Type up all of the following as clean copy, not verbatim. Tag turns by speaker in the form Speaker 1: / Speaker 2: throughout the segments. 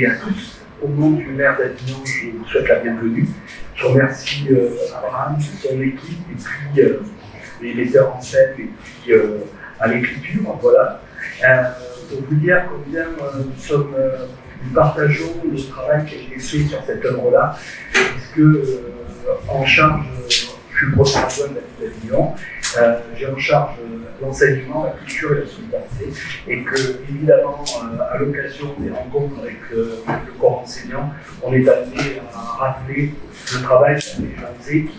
Speaker 1: et à tous. Au nom du maire d'Avignon, je vous souhaite la bienvenue. Je remercie Abraham, son équipe, et puis les metteurs en scène, et puis à l'écriture, voilà. Pour vous dire combien nous partageons le travail qui a été fait sur cette œuvre-là, puisque en charge, je suis le professeur adjoint de la ville d'Avignon, j'ai en charge l'enseignement, la culture et la solidarité, et que, évidemment, à l'occasion des rencontres avec le corps enseignant, on est amené à rappeler le travail des gens qui.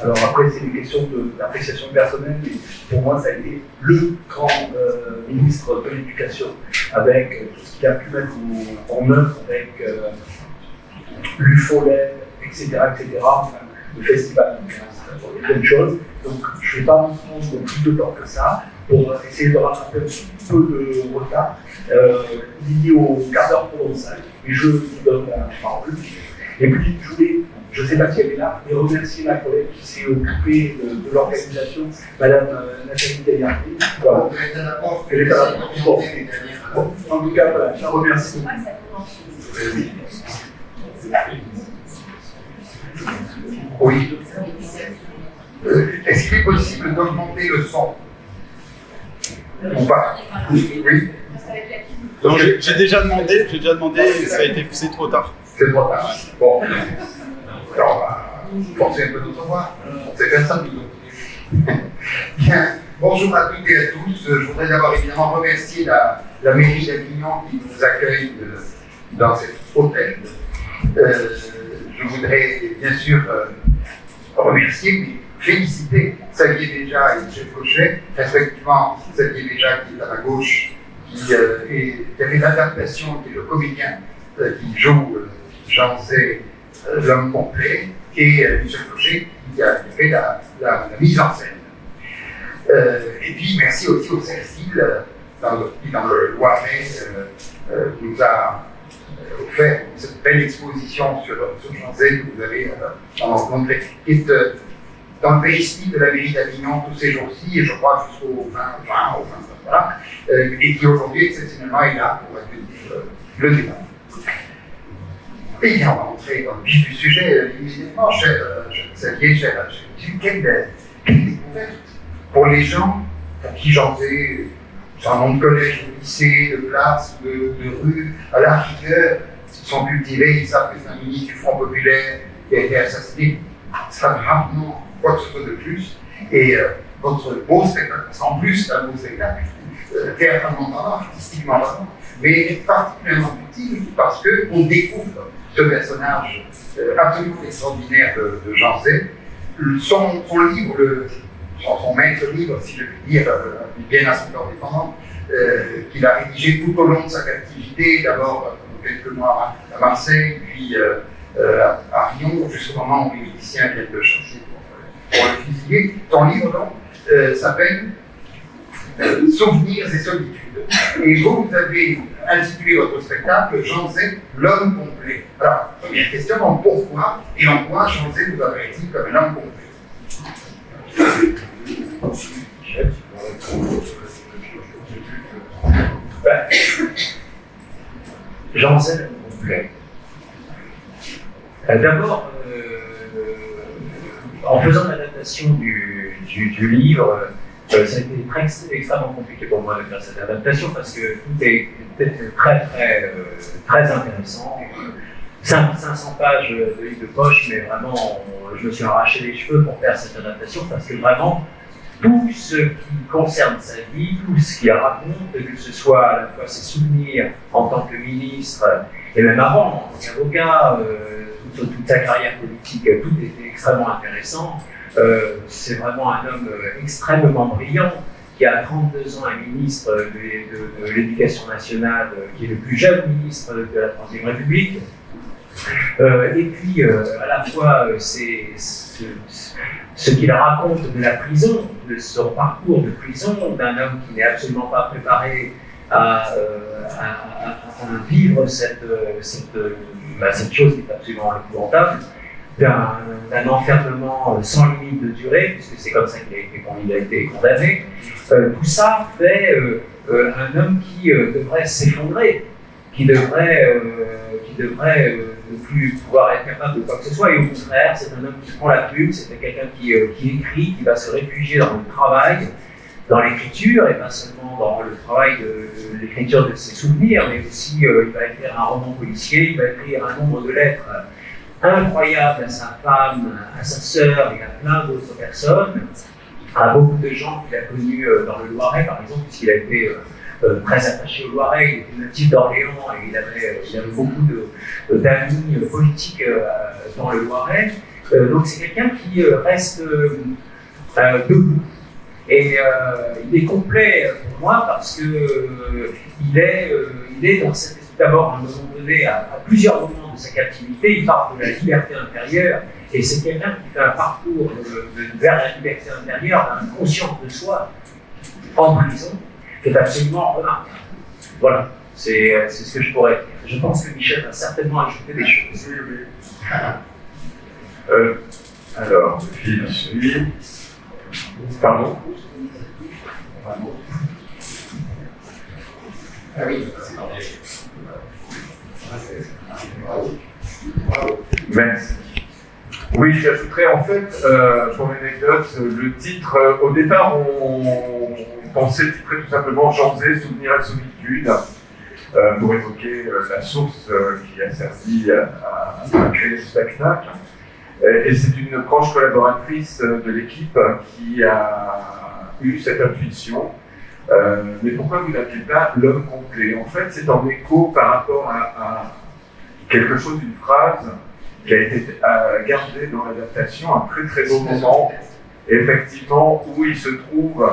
Speaker 1: Alors après, c'est une question d'appréciation personnelle, mais pour moi, ça a été le grand ministre de l'Éducation, avec tout ce qu'il a pu mettre en œuvre, avec l'UFOLED, etc., enfin, le festival, il y a plein de choses. Donc, je ne vais pas vous prendre plus de temps que ça pour essayer de rattraper un petit peu de retard lié au quart d'heure provençal. Et je vous donne la parole. Et puis, je ne sais pas si elle est là, mais remercier ma collègue qui s'est occupée de l'organisation, Madame Nathalie Gaillardet. Voilà. Elle est à la porte. Bon, en tout cas, voilà, je la remercie.
Speaker 2: Oui. Est-ce qu'il est possible d'augmenter le son? Ou pas? Oui.
Speaker 3: Donc, j'ai déjà demandé et ça a été poussé trop tard.
Speaker 2: C'est trop tard. Bon. Alors, on va forcer un peu notre voix. C'est comme ça, nous. Bien. Bonjour à toutes et à tous. Je voudrais d'abord évidemment remercier la mairie d'Avignon qui nous accueille dans cet hôtel. Je voudrais bien sûr remercier, mais féliciter Xavier Béja et Michel Cochet, respectivement Xavier Béja qui est à ma gauche, qui a fait l'adaptation, qui est le comédien qui joue Jean Zay, l'homme complet, et Michel Cochet qui a fait la mise en scène. Et puis merci aussi au Cécile, qui dans le Loiret nous a offert cette belle exposition sur Jean Zay que vous avez montré, qui est dans le périphérique de la mairie d'Avignon tous ces jours-ci, et je crois jusqu'au 20 juin, voilà, et qui aujourd'hui exceptionnellement est là pour accueillir le débat. Et bien, on va entrer dans le vif du sujet immédiatement, cher Xavier, cher quelle découverte pour les gens pour qui Jean Zay, sans nom de collège, de lycée, de classe, de rue, à la rigueur, ils sont cultivés, ils savent que c'est un ministre du Front populaire qui a été assassiné, ça rarement quoi que ce soit de plus. Et votre beau spectacle, parce qu'en plus, c'est un beau spectacle, théâtralement parlant, artistiquement parlant, mais particulièrement utile parce qu'on découvre ce personnage absolument extraordinaire de Jean Zay. Son livre, son maître livre, si je puis dire, bien à son corps défendant, qu'il a rédigé tout au long de sa captivité, d'abord quelques mois à Marseille, puis à Lyon, jusqu'au moment où les musiciens viennent le chercher pour le fusiller. Son livre, donc, s'appelle Souvenirs et solitude. Et vous avez intitulé votre spectacle Jean Zay, l'homme complet. Alors, première question, donc pourquoi et en quoi Jean Zay vous apparaît-il comme un homme complet?
Speaker 1: Jean Zay, l'homme complet. D'abord, en faisant l'adaptation du livre, ça a été extrêmement compliqué pour moi de faire cette adaptation parce que tout est très intéressant. 500 pages de livre de poche, mais vraiment, je me suis arraché les cheveux pour faire cette adaptation parce que vraiment, tout ce qui concerne sa vie, tout ce qu'il raconte, que ce soit à la fois ses souvenirs en tant que ministre et même avant, en tant qu'avocat, toute sa carrière politique, tout était extrêmement intéressant. C'est vraiment un homme extrêmement brillant qui a 32 ans est ministre de l'Éducation nationale, qui est le plus jeune ministre de la Troisième République. Et puis, à la fois, c'est ce qu'il raconte de la prison, de son parcours de prison, d'un homme qui n'est absolument pas préparé à vivre cette chose qui est absolument épouvantable, d'un enfermement sans limite de durée, puisque c'est comme ça qu'il a été condamné. Tout ça fait un homme qui devrait s'effondrer, ne plus pouvoir être capable de quoi que ce soit. Et au contraire, c'est un homme qui prend la plume, c'est quelqu'un qui écrit, qui va se réfugier dans le travail, dans l'écriture, et pas seulement dans le travail de l'écriture de ses souvenirs, mais aussi il va écrire un roman policier, il va écrire un nombre de lettres incroyables à sa femme, à sa sœur et à plein d'autres personnes, à beaucoup de gens qu'il a connus dans le Loiret, par exemple, puisqu'il a été très attaché au Loiret, il était natif d'Orléans et il avait beaucoup d'amis politiques dans le Loiret. Donc c'est quelqu'un qui reste debout. Et il est complet pour moi parce que il est dans cette d'abord à un moment donné, à plusieurs moments de sa captivité, il part de la liberté intérieure et c'est quelqu'un qui fait un parcours vers la liberté intérieure, d'une conscience de soi en prison, qui est absolument remarquable. Voilà, c'est ce que je pourrais dire. Je pense que Michel a certainement ajouté des choses.
Speaker 4: Alors, le fil suit. Pardon.
Speaker 2: Ah oui.
Speaker 4: Merci. Oui, j'ajouterais en fait, pour l'anecdote, le titre, au départ on pensait titrer tout simplement Janzé, Souvenir et solitude, pour évoquer la source qui a servi à créer ce spectacle. Et c'est une proche collaboratrice de l'équipe qui a eu cette intuition. Mais pourquoi vous n'appelez pas l'homme complet? En fait, c'est en écho par rapport à quelque chose, une phrase qui a été gardée dans l'adaptation, un très très beau moment, effectivement, où il se trouve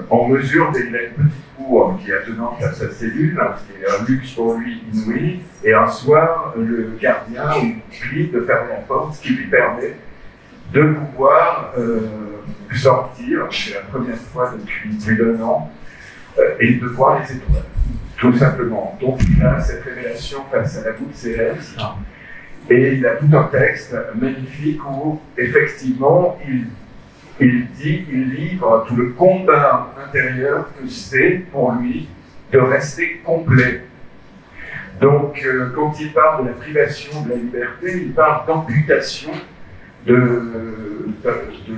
Speaker 4: en mesure, il a une petite cour qui est attenante à sa cellule, qui est un luxe pour lui inouï, et un soir, le gardien lui prie de fermer la porte, ce qui lui permet de pouvoir sortir, c'est la première fois depuis plus d'1 an, et de voir les étoiles, tout simplement. Donc il a cette révélation face à la voûte céleste, et il a tout un texte magnifique où effectivement il livre tout le combat intérieur que c'est pour lui de rester complet. Donc quand il parle de la privation de la liberté, il parle d'amputation de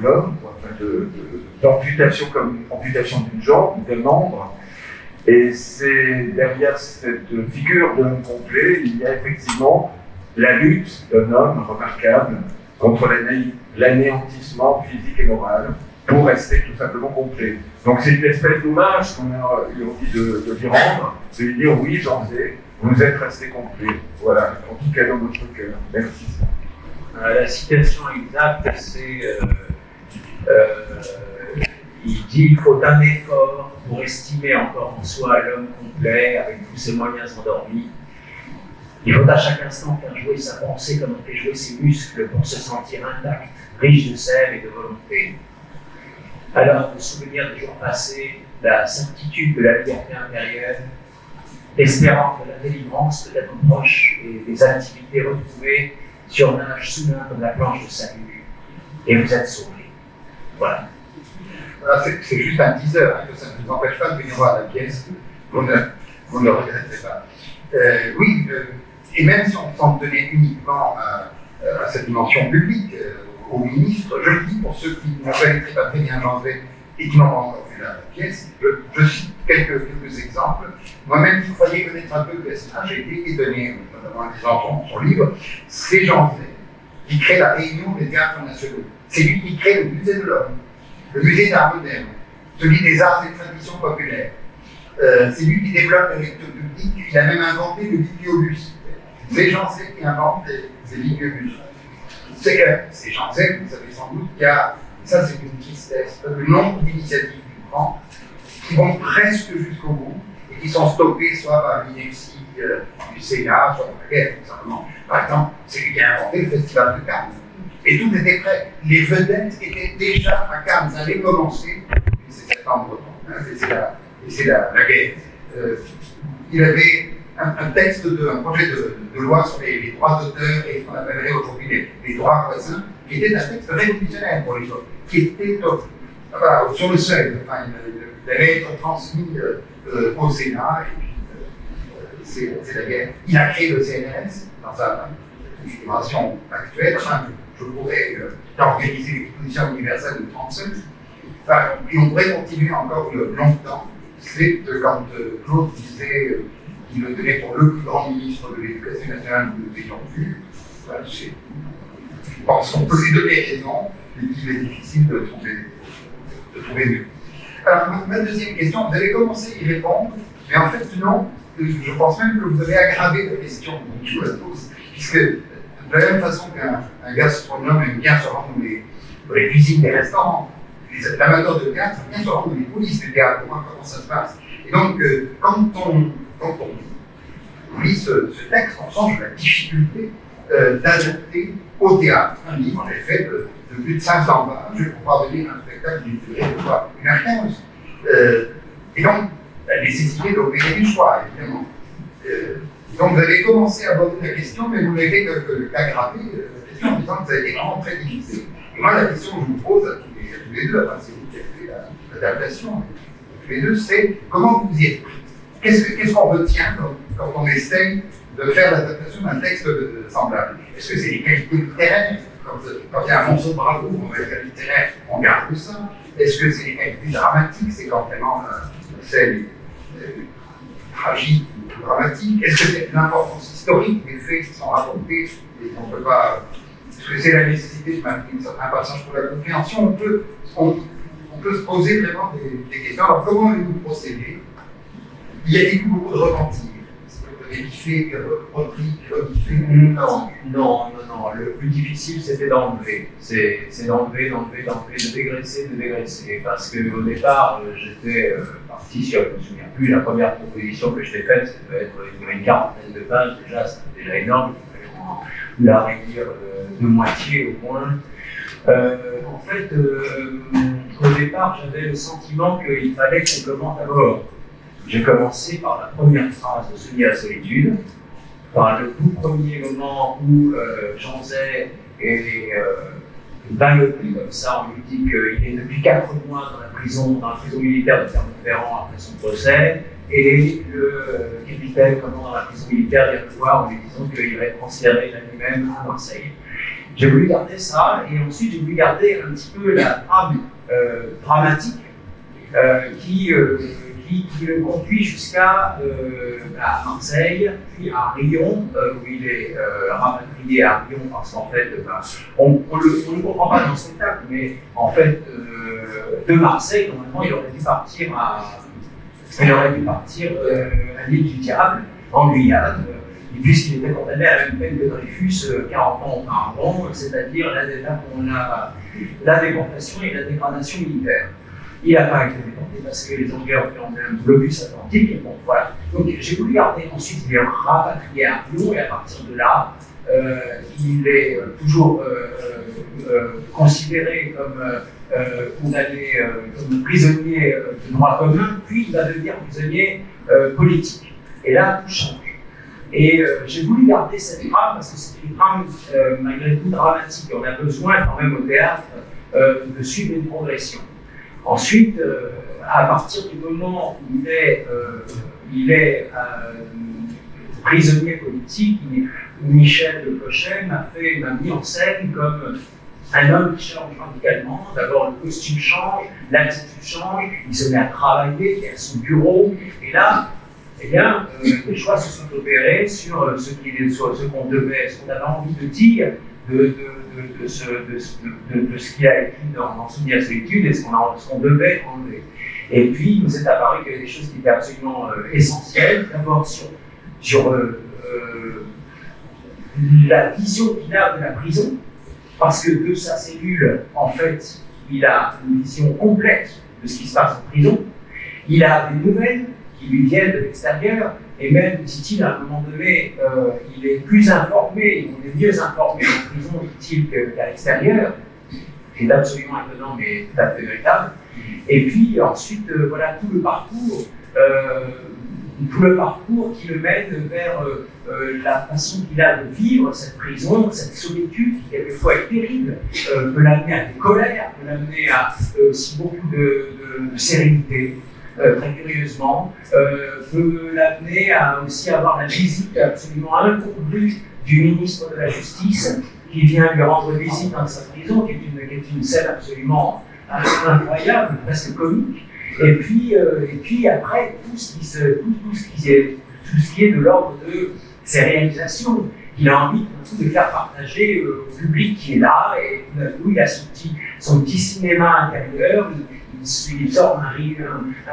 Speaker 4: l'homme, d'amputation comme amputation d'une jambe, d'un membre. Et c'est derrière cette figure de l'homme complet, il y a effectivement la lutte d'un homme remarquable contre l'anéantissement physique et moral pour rester tout simplement complet. Donc c'est une espèce d'hommage qu'on a eu envie de lui rendre, de lui dire oui, Janzé, vous êtes resté complet. Voilà, en tout cas dans votre cœur. Merci.
Speaker 1: La citation exacte, c'est il dit qu'il faut un effort pour estimer encore en soi l'homme complet avec tous ses moyens endormis. Il faut à chaque instant faire jouer sa pensée comme on fait jouer ses muscles pour se sentir intact, riche de sève et de volonté. Alors, le souvenir des jours passés, la certitude de la liberté intérieure, espérant que la délivrance peut être proche et des activités retrouvées surnagent soudain comme la planche de salut, et vous êtes sauvés. Voilà.
Speaker 2: Voilà, c'est juste un teaser, hein, que ça ne vous empêche pas de venir voir la pièce, vous ne regretterez pas. Oui, et même si on s'en tenait uniquement à cette dimension publique, au ministre, je le dis pour ceux qui ne connaîtraient pas très bien Janzé et qui n'ont pas encore vu la pièce, je cite quelques exemples. Moi-même, qui croyais connaître un peu le personnage, j'ai été étonné, notamment en lisant son livre. C'est Janzé qui crée la réunion des théâtres nationaux. C'est lui qui crée le musée de l'homme, le musée d'art moderne, celui des arts et traditions populaires. C'est lui qui développe la lecture publique, il a même inventé le bibliobus. C'est Janzé qui invente ces bibliobus. C'est Janzé, vous savez sans doute, qui a, ça c'est une tristesse, le nombre d'initiatives qu'il prend, qui vont presque jusqu'au bout, et qui sont stoppées soit par l'ineptie du Sénat, soit par la guerre, tout simplement. Par exemple, c'est lui qui a inventé le festival de Cannes. Et tout était prêt. Les vedettes étaient déjà à Cannes, ça allait commencer, et c'est septembre, c'est la guerre. Il avait un texte, un projet de loi sur les droits d'auteur et ce qu'on appellerait aujourd'hui les droits voisins, qui était un texte révolutionnaire pour les autres, qui était sur le seuil. Enfin, il allait être transmis au Sénat, et puis c'est la guerre. Il a créé le CNRS dans sa configuration actuelle. Enfin, je pourrais organiser l'exposition universelle de 37. Enfin, et on pourrait continuer encore longtemps. C'est quand Claude disait qu'il le tenait pour le plus grand ministre de l'Éducation nationale que nous ayons vu. Enfin, je pense qu'on peut lui donner raison et qu'il est difficile de trouver mieux. Alors, ma deuxième question, vous avez commencé à y répondre, mais en fait, non, je pense même que vous avez aggravé la question que je vous la pose, puisque de la même façon qu'un gastronome aime bien se rendre dans les cuisines des restaurants, l'amateur de théâtre aime bien se rendre dans les coulisses du théâtre, pour voir comment ça se passe. Et donc, quand on lit ce texte, on sent la difficulté d'adapter au théâtre un livre, en effet, de plus de 500 pages pour parvenir à un spectacle d'une durée de 1h15. Et donc, la nécessité d'opérer du choix, évidemment. Donc, vous avez commencé à aborder la question, mais vous n'avez fait qu'aggraver la question en disant que ça a été vraiment très difficile. Et moi, la question que je vous pose à tous les deux, c'est vous qui avez fait l'adaptation, tous les deux, c'est comment vous y êtes pris. Qu'est-ce qu'on retient quand on essaye de faire l'adaptation d'un texte semblable? Est-ce que c'est les qualités littéraires? Quand il y a un morceau de bravoure, on va dire littéraire, on garde ça. Est-ce que c'est les qualités dramatiques? C'est quand vraiment c'est tragique ou dramatique. Est-ce que c'est l'importance historique des faits qui sont racontés et qu'on ne peut pas. Est-ce que c'est la nécessité de maintenir un certain passage pour la compréhension? On peut se poser vraiment des questions. Alors, comment allez-vous procéder? Y a-t-il beaucoup de repentir? Édifié, repris, rediffé?
Speaker 1: Non. Le plus difficile, c'était d'enlever. C'est d'enlever, de dégraisser. Parce qu'au départ, j'étais parti sur, je ne me souviens plus, la première proposition que je t'ai faite, ça devait être une quarantaine de pages, déjà, c'était déjà énorme. Il fallait la réduire de moitié au moins. En fait, au départ, j'avais le sentiment qu'il fallait qu'on commente d'abord. J'ai commencé par la première phrase de Soumis à la solitude, par le tout premier moment où Jean Zay est ballotté comme ça. On lui dit qu'il est depuis 4 mois dans la prison militaire de Clermont-Ferrand après son procès, et le capitaine commandant dans la prison militaire vient le voir en lui disant qu'il va être transféré lui-même à Marseille. J'ai voulu garder ça, et ensuite j'ai voulu garder un petit peu la trame dramatique qui le conduit jusqu'à Marseille, puis à Rion, où il est rapatrié à Rion, parce qu'en fait, on ne le comprend pas dans le spectacle, mais en fait, de Marseille, normalement, il aurait dû partir à l'île du Diable, en Guyane, puisqu'il était condamné à la même peine que Dreyfus 40 ans auparavant, c'est-à-dire la déportation et la dégradation militaire. Il n'a pas été déporté parce que les Anglais ont fait en un globus atlantique. Bon, voilà. Donc j'ai voulu garder. Ensuite, il est rapatrié à Rion, et à partir de là, il est toujours considéré comme condamné, comme prisonnier de droit commun, puis il va devenir prisonnier politique. Et là, tout change. Et j'ai voulu garder cette trame parce que c'est une trame malgré tout dramatique. On a besoin quand même au théâtre de suivre une progression. Ensuite, à partir du moment où il est prisonnier politique, Michel de Cochet m'a mis en scène comme un homme qui change radicalement. D'abord, le costume change, l'attitude change, il se met à travailler, il est à son bureau, et là, les choix se sont opérés sur ce qu'on avait envie de dire de ce qu'il a écrit dans Soumis à la solitude et ce qu'on devait enlever. Et puis, il nous est apparu qu'il y avait des choses qui étaient absolument essentielles. D'abord, sur la vision qu'il a de la prison, parce que de sa cellule, en fait, il a une vision complète de ce qui se passe en prison. Il a des nouvelles qui lui viennent de l'extérieur, et même, dit-il, à un moment donné, il est plus informé, on est mieux informé en prison, dit-il, qu'à l'extérieur. C'est absolument étonnant, mais tout à fait véritable. Et puis ensuite, voilà tout le parcours qui le mène vers la façon qu'il a de vivre cette prison, cette solitude qui quelquefois est terrible, peut l'amener à des colères, peut l'amener à aussi beaucoup de sérénité. très curieusement, peut l'amener à aussi avoir la visite absolument incongrue du ministre de la Justice, qui vient lui rendre visite dans sa prison, qui est une scène absolument incroyable, presque comique. Et puis après, tout ce qui est de l'ordre de ses réalisations, qu'il a envie de faire partager au public qui est là, et tout d'un coup, il a son petit cinéma intérieur, il sort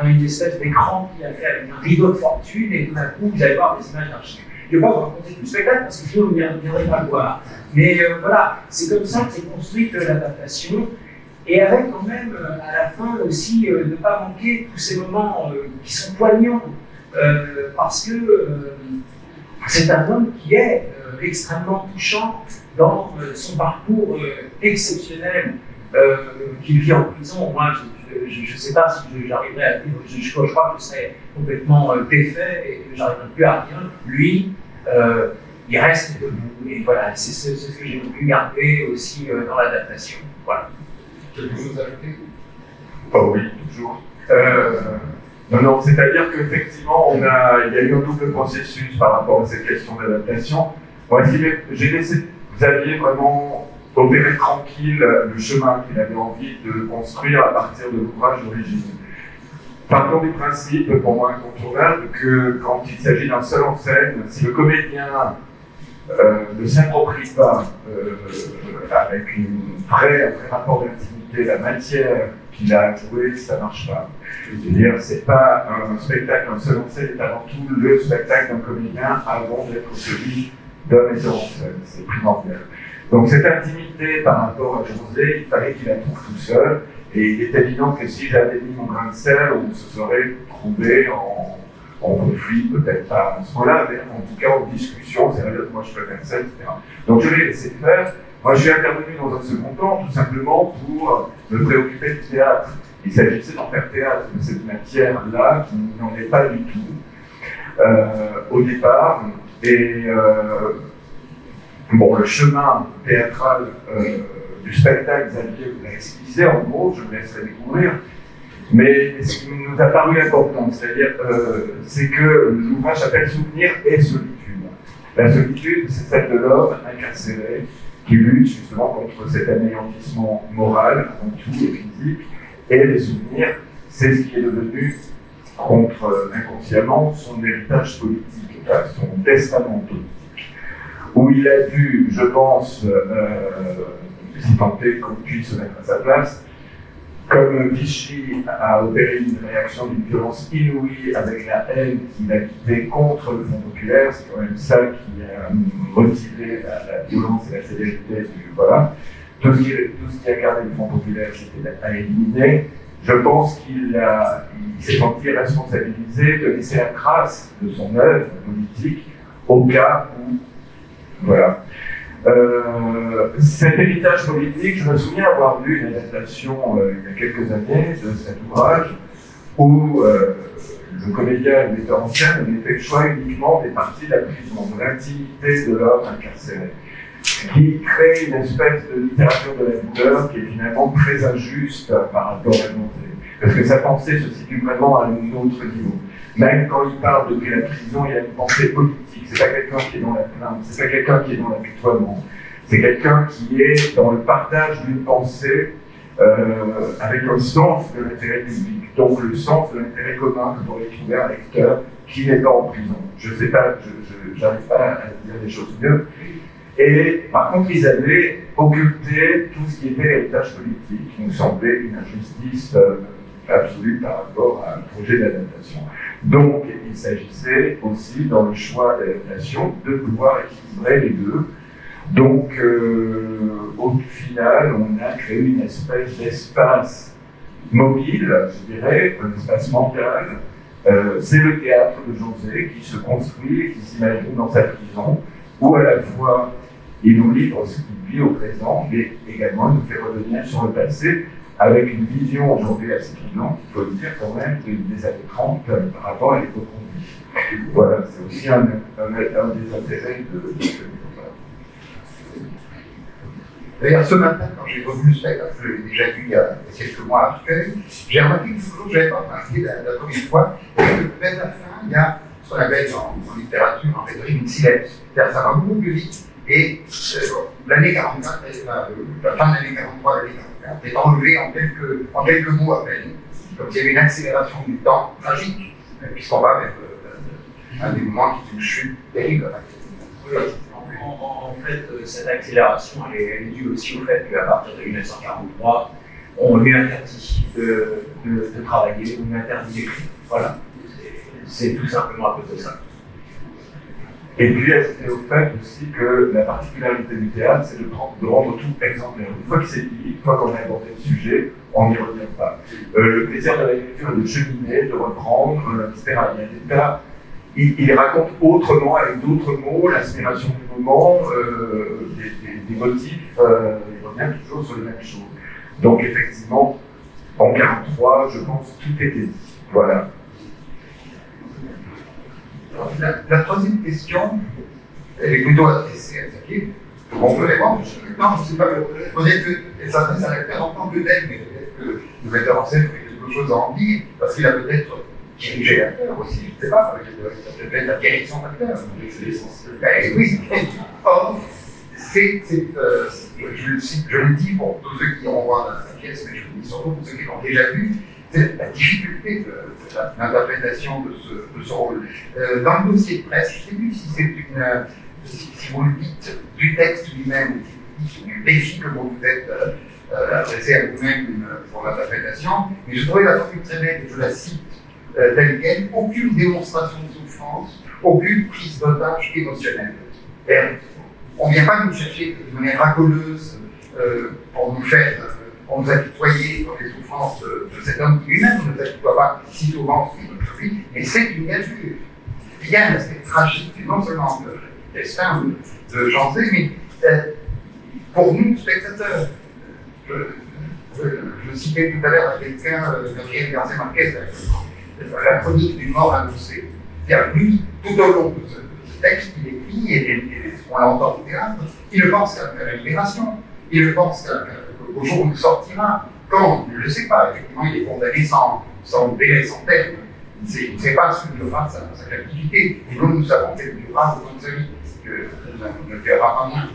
Speaker 1: une espèce d'écran qu'il a fait avec un rideau de fortune, et tout d'un coup, vous allez voir des images d'archives. Je ne vais pas vous raconter tout le spectacle, parce que sinon, vous ne viendrez pas le voir. Mais voilà, c'est comme ça que s'est construite l'adaptation, et avec quand même, à la fin aussi, ne pas manquer tous ces moments qui sont poignants, parce que c'est un homme qui est extrêmement touchant dans son parcours exceptionnel qu'il vit en prison. Moi, je ne sais pas si j'arriverai à vivre, je crois que je serais complètement défait et que j'arriverai plus à rien. Lui, il reste debout. Et voilà, c'est ce que j'ai voulu garder aussi dans l'adaptation. Voilà.
Speaker 2: Quelque chose à ajouter?
Speaker 4: Oh oui, toujours. Non, c'est-à-dire qu'effectivement, il y a eu un double processus par rapport à cette question d'adaptation. Moi, j'ai laissé Xavier vraiment opérer tranquille le chemin qu'il avait envie de construire à partir de l'ouvrage d'origine. Partons du principe, pour moi incontournable, que quand il s'agit d'un seul en scène, si le comédien ne s'approprie pas avec un vrai rapport d'intimité la matière qu'il a joué, ça ne marche pas. C'est-à-dire, c'est pas un spectacle, un seul en scène est avant tout le spectacle d'un comédien avant d'être celui d'un metteur en scène. C'est primordial. Donc cette intimité par rapport à José, il fallait qu'il la trouve tout seul. Et il est évident que si j'avais mis mon grain de sel, on se serait trouvé en conflit, peut-être pas à ce moment-là, mais en tout cas en discussion, c'est-à-dire que moi je préfère ça, etc. Donc je l'ai laissé faire. Moi je suis intervenu dans un second temps, tout simplement pour me préoccuper du théâtre. Il s'agissait d'en faire théâtre, de cette matière-là, qui n'en est pas du tout au départ. Et bon, le chemin théâtral du spectacle, Xavier vous l'a expliqué, en gros, je vous laisserai découvrir. Mais ce qui nous a paru important, c'est-à-dire, c'est que l'ouvrage s'appelle Souvenir et solitude. La solitude, c'est celle de l'homme incarcéré qui lutte justement contre cet anéantissement moral, avant tout, et physique. Et les souvenirs, c'est ce qui est devenu, contre inconsciemment, son héritage politique, enfin, son testament politique. Où il a dû, je pense, si tant est qu'on puisse se mettre à sa place, comme Vichy a opéré une réaction d'une violence inouïe avec la haine qu'il a guidée contre le Front populaire, c'est quand même ça qui a motivé la violence et la sévérité du. Voilà. Tout ce qui a gardé le Front populaire, c'était à éliminer. Je pense qu'il s'est senti responsabilisé de laisser la trace de son œuvre politique au cas où. Voilà. Cet héritage politique, je me souviens avoir lu une adaptation il y a quelques années de cet ouvrage où le comédien et le metteur en scène avait fait le choix uniquement des parties de la prison, de l'intimité de l'homme incarcéré, qui crée une espèce de littérature de la douleur qui est finalement très injuste par rapport à José, parce que sa pensée se situe vraiment à un autre niveau. Même quand il parle depuis la prison, il a une pensée politique. C'est pas quelqu'un qui est dans la plainte, c'est pas quelqu'un qui est dans l'apitoiement. C'est quelqu'un qui est dans le partage d'une pensée avec un sens de l'intérêt public. Donc le sens de l'intérêt commun que pourrait trouver un lecteur qui n'est pas en prison. Je sais pas, j'arrive pas à dire des choses mieux. Et par contre, ils avaient occulté tout ce qui était héritage politique, qui nous semblait une injustice absolue par rapport à un projet d'adaptation. Donc, il s'agissait aussi, dans le choix d'adaptation, de pouvoir équilibrer les deux. Donc, au final, on a créé une espèce d'espace mobile, je dirais, un espace mental. C'est le théâtre de José qui se construit et qui s'imagine dans sa prison, où à la fois il nous livre ce qu'il vit au présent, mais également il nous fait revenir sur le passé, avec une vision aujourd'hui assez troublante, il faut le dire quand même, des années 30 par rapport à l'époque qu'on vit. Voilà, c'est aussi un des intérêts de ce livre.
Speaker 2: D'ailleurs, ce matin, quand j'ai revu le spectacle, je l'ai déjà vu il y a quelques mois à Arcueil, j'ai remarqué quelque chose que je n'avais pas remarqué la première fois, c'est que vers la fin, il y a ce qu'on appelle en littérature, en rhétorique, une silence. C'est-à-dire ça va beaucoup plus vite, et l'année 44, la fin de l'année 43, l'année 44, est enlevée en quelques mots à peine. Comme s'il y avait une accélération du temps tragique, puisqu'on va vers un des moments qui est une chute terrible.
Speaker 1: En fait, cette accélération, elle est due aussi au fait qu'à partir de 1943, on lui interdit de travailler, on lui interdit d'écrire. Voilà, c'est tout simplement à cause de ça.
Speaker 4: Et puis, c'est au fait aussi que la particularité du théâtre, c'est de rendre tout exemplaire. Une fois que c'est dit, une fois qu'on a inventé le sujet, on n'y revient pas. Le plaisir de la lecture est de cheminer, de reprendre, etc. Il raconte autrement, avec d'autres mots, l'aspiration du moment, des motifs, il revient toujours sur les mêmes choses. Donc effectivement, en 1943, je pense que tout était dit. Voilà.
Speaker 2: La troisième question, elle est plutôt adressée à Xavier. On peut répondre. Non, je ne sais pas. Peut-être qu'elle s'adresse à l'acteur en tant que tel, mais peut-être que le metteur en scène fait quelque chose à en dire, parce qu'il a peut-être dirigé l'acteur aussi, je ne sais pas, peut-être la direction d'acteur. C'est essentiel. Oui. Or, je le dis pour tous ceux qui iront voir la pièce, mais je le dis surtout pour ceux qui l'ont déjà vu, c'est la difficulté de l'interprétation de ce rôle. Dans le dossier de presse, je ne sais plus si c'est si vous le dites du texte lui-même, du défi que vous vous êtes adressé à vous-même pour l'interprétation, mais je trouvais la formule très belle, je la cite telle quelle, aucune démonstration de souffrance, aucune prise d'otage émotionnelle. On ne vient pas nous chercher de manière racoleuse pour nous apitoyer sur les souffrances de cet homme qui lui-même ne nous apitoie pas si souvent sur notre vie, mais c'est une gageure. Il y a un aspect tragique, non seulement de destin de Janzé, mais pour nous, spectateurs. Je citais tout à l'heure à quelqu'un, Gabriel García Márquez, la chronique d'une mort annoncée. C'est-à-dire, lui, tout au long de ce texte qu'il écrit, et on l'entend au théâtre, il ne pense qu'à la libération, il ne pense qu'au jour où il sortira, quand, je ne sais pas, effectivement, il est condamné sans délai, sans terme. Il ne sait pas ce qu'il fera de sa captivité. Et nous savons qu'il durera au long de sa vie, que ne verra pas moins.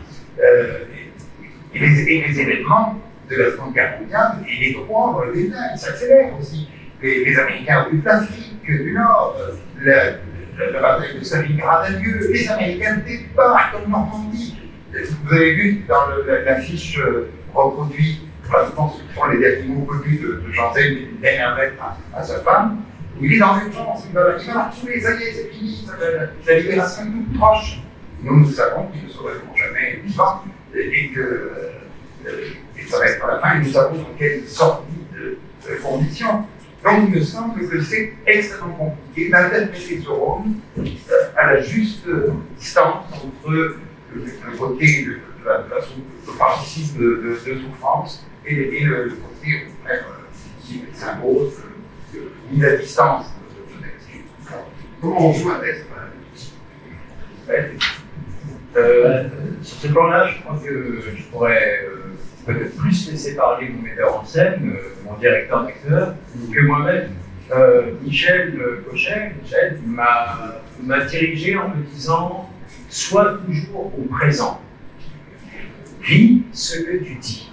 Speaker 2: Et les événements de la Seconde Guerre mondiale, et les droits dans le détail, s'accélèrent aussi. Les Américains ont eu l'Afrique du Nord, la bataille de Stalingrad a lieu, les Américains débarquent en Normandie. Vous avez vu dans l'affiche reproduite, je pense que ce sont les derniers mots connus de Janzé, une dernière lettre à sa femme, où il est dans l'urgence, il va la retrouver, ça y est, c'est fini, la libération est toute proche. Nous savons qu'ils ne seront jamais vivants et que ça va être à la fin, et nous savons dans quelles sortes de conditions. Donc il me semble que c'est extrêmement compliqué d'interpréter ce rôle à la juste distance entre le côté de le paroxysme de souffrance et le côté qui s'impose, mise à distance de ce texte. Comment on joue un texte
Speaker 1: sur ce plan-là, je crois que je pourrais peut-être plus laisser parler mon metteur en scène, mon directeur d'acteur, que moi-même. Michel Cochet m'a dirigé en me disant « Sois toujours au présent, vis ce que tu dis ».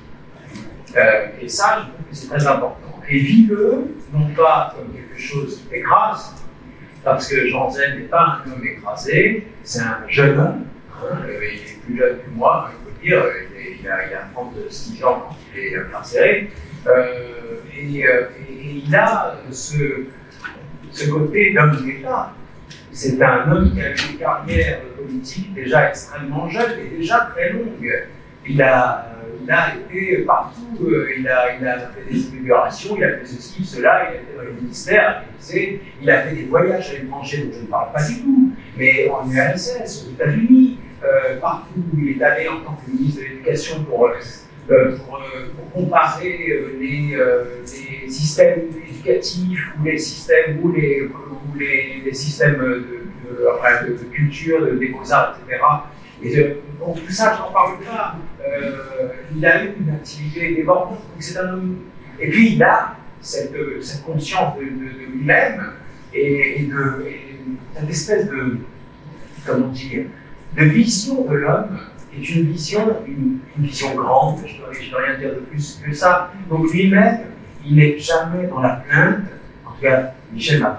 Speaker 1: Et ça, je trouve que c'est très important. Et vis-le, non pas comme quelque chose qui écrase, parce que Janzé n'est pas un homme écrasé, c'est un jeune homme. Il est plus jeune que moi, il faut dire, il a 36 ans quand il est incarcéré. Et il a ce côté d'homme d'État. C'est un homme qui a eu une carrière politique déjà extrêmement jeune et déjà très longue. Il a été partout, il a fait des inaugurations, il a fait ceci, cela, il a été dans les ministères, il a fait des voyages à l'étranger dont je ne parle pas du tout, mais en URSS, aux États-Unis, partout où il est allé en tant que ministre de l'Éducation pour comparer les systèmes éducatifs ou les systèmes de culture, des beaux-arts, etc. Et donc tout ça, je n'en parle pas
Speaker 5: il a eu une activité débordante. Donc c'est un homme. Et puis il a cette conscience de lui-même et cette espèce de, comment dire, de vision de l'homme est une vision grande. Je ne dois rien dire de plus que ça. Donc lui-même, il n'est jamais dans la plainte. En tout cas, Michel a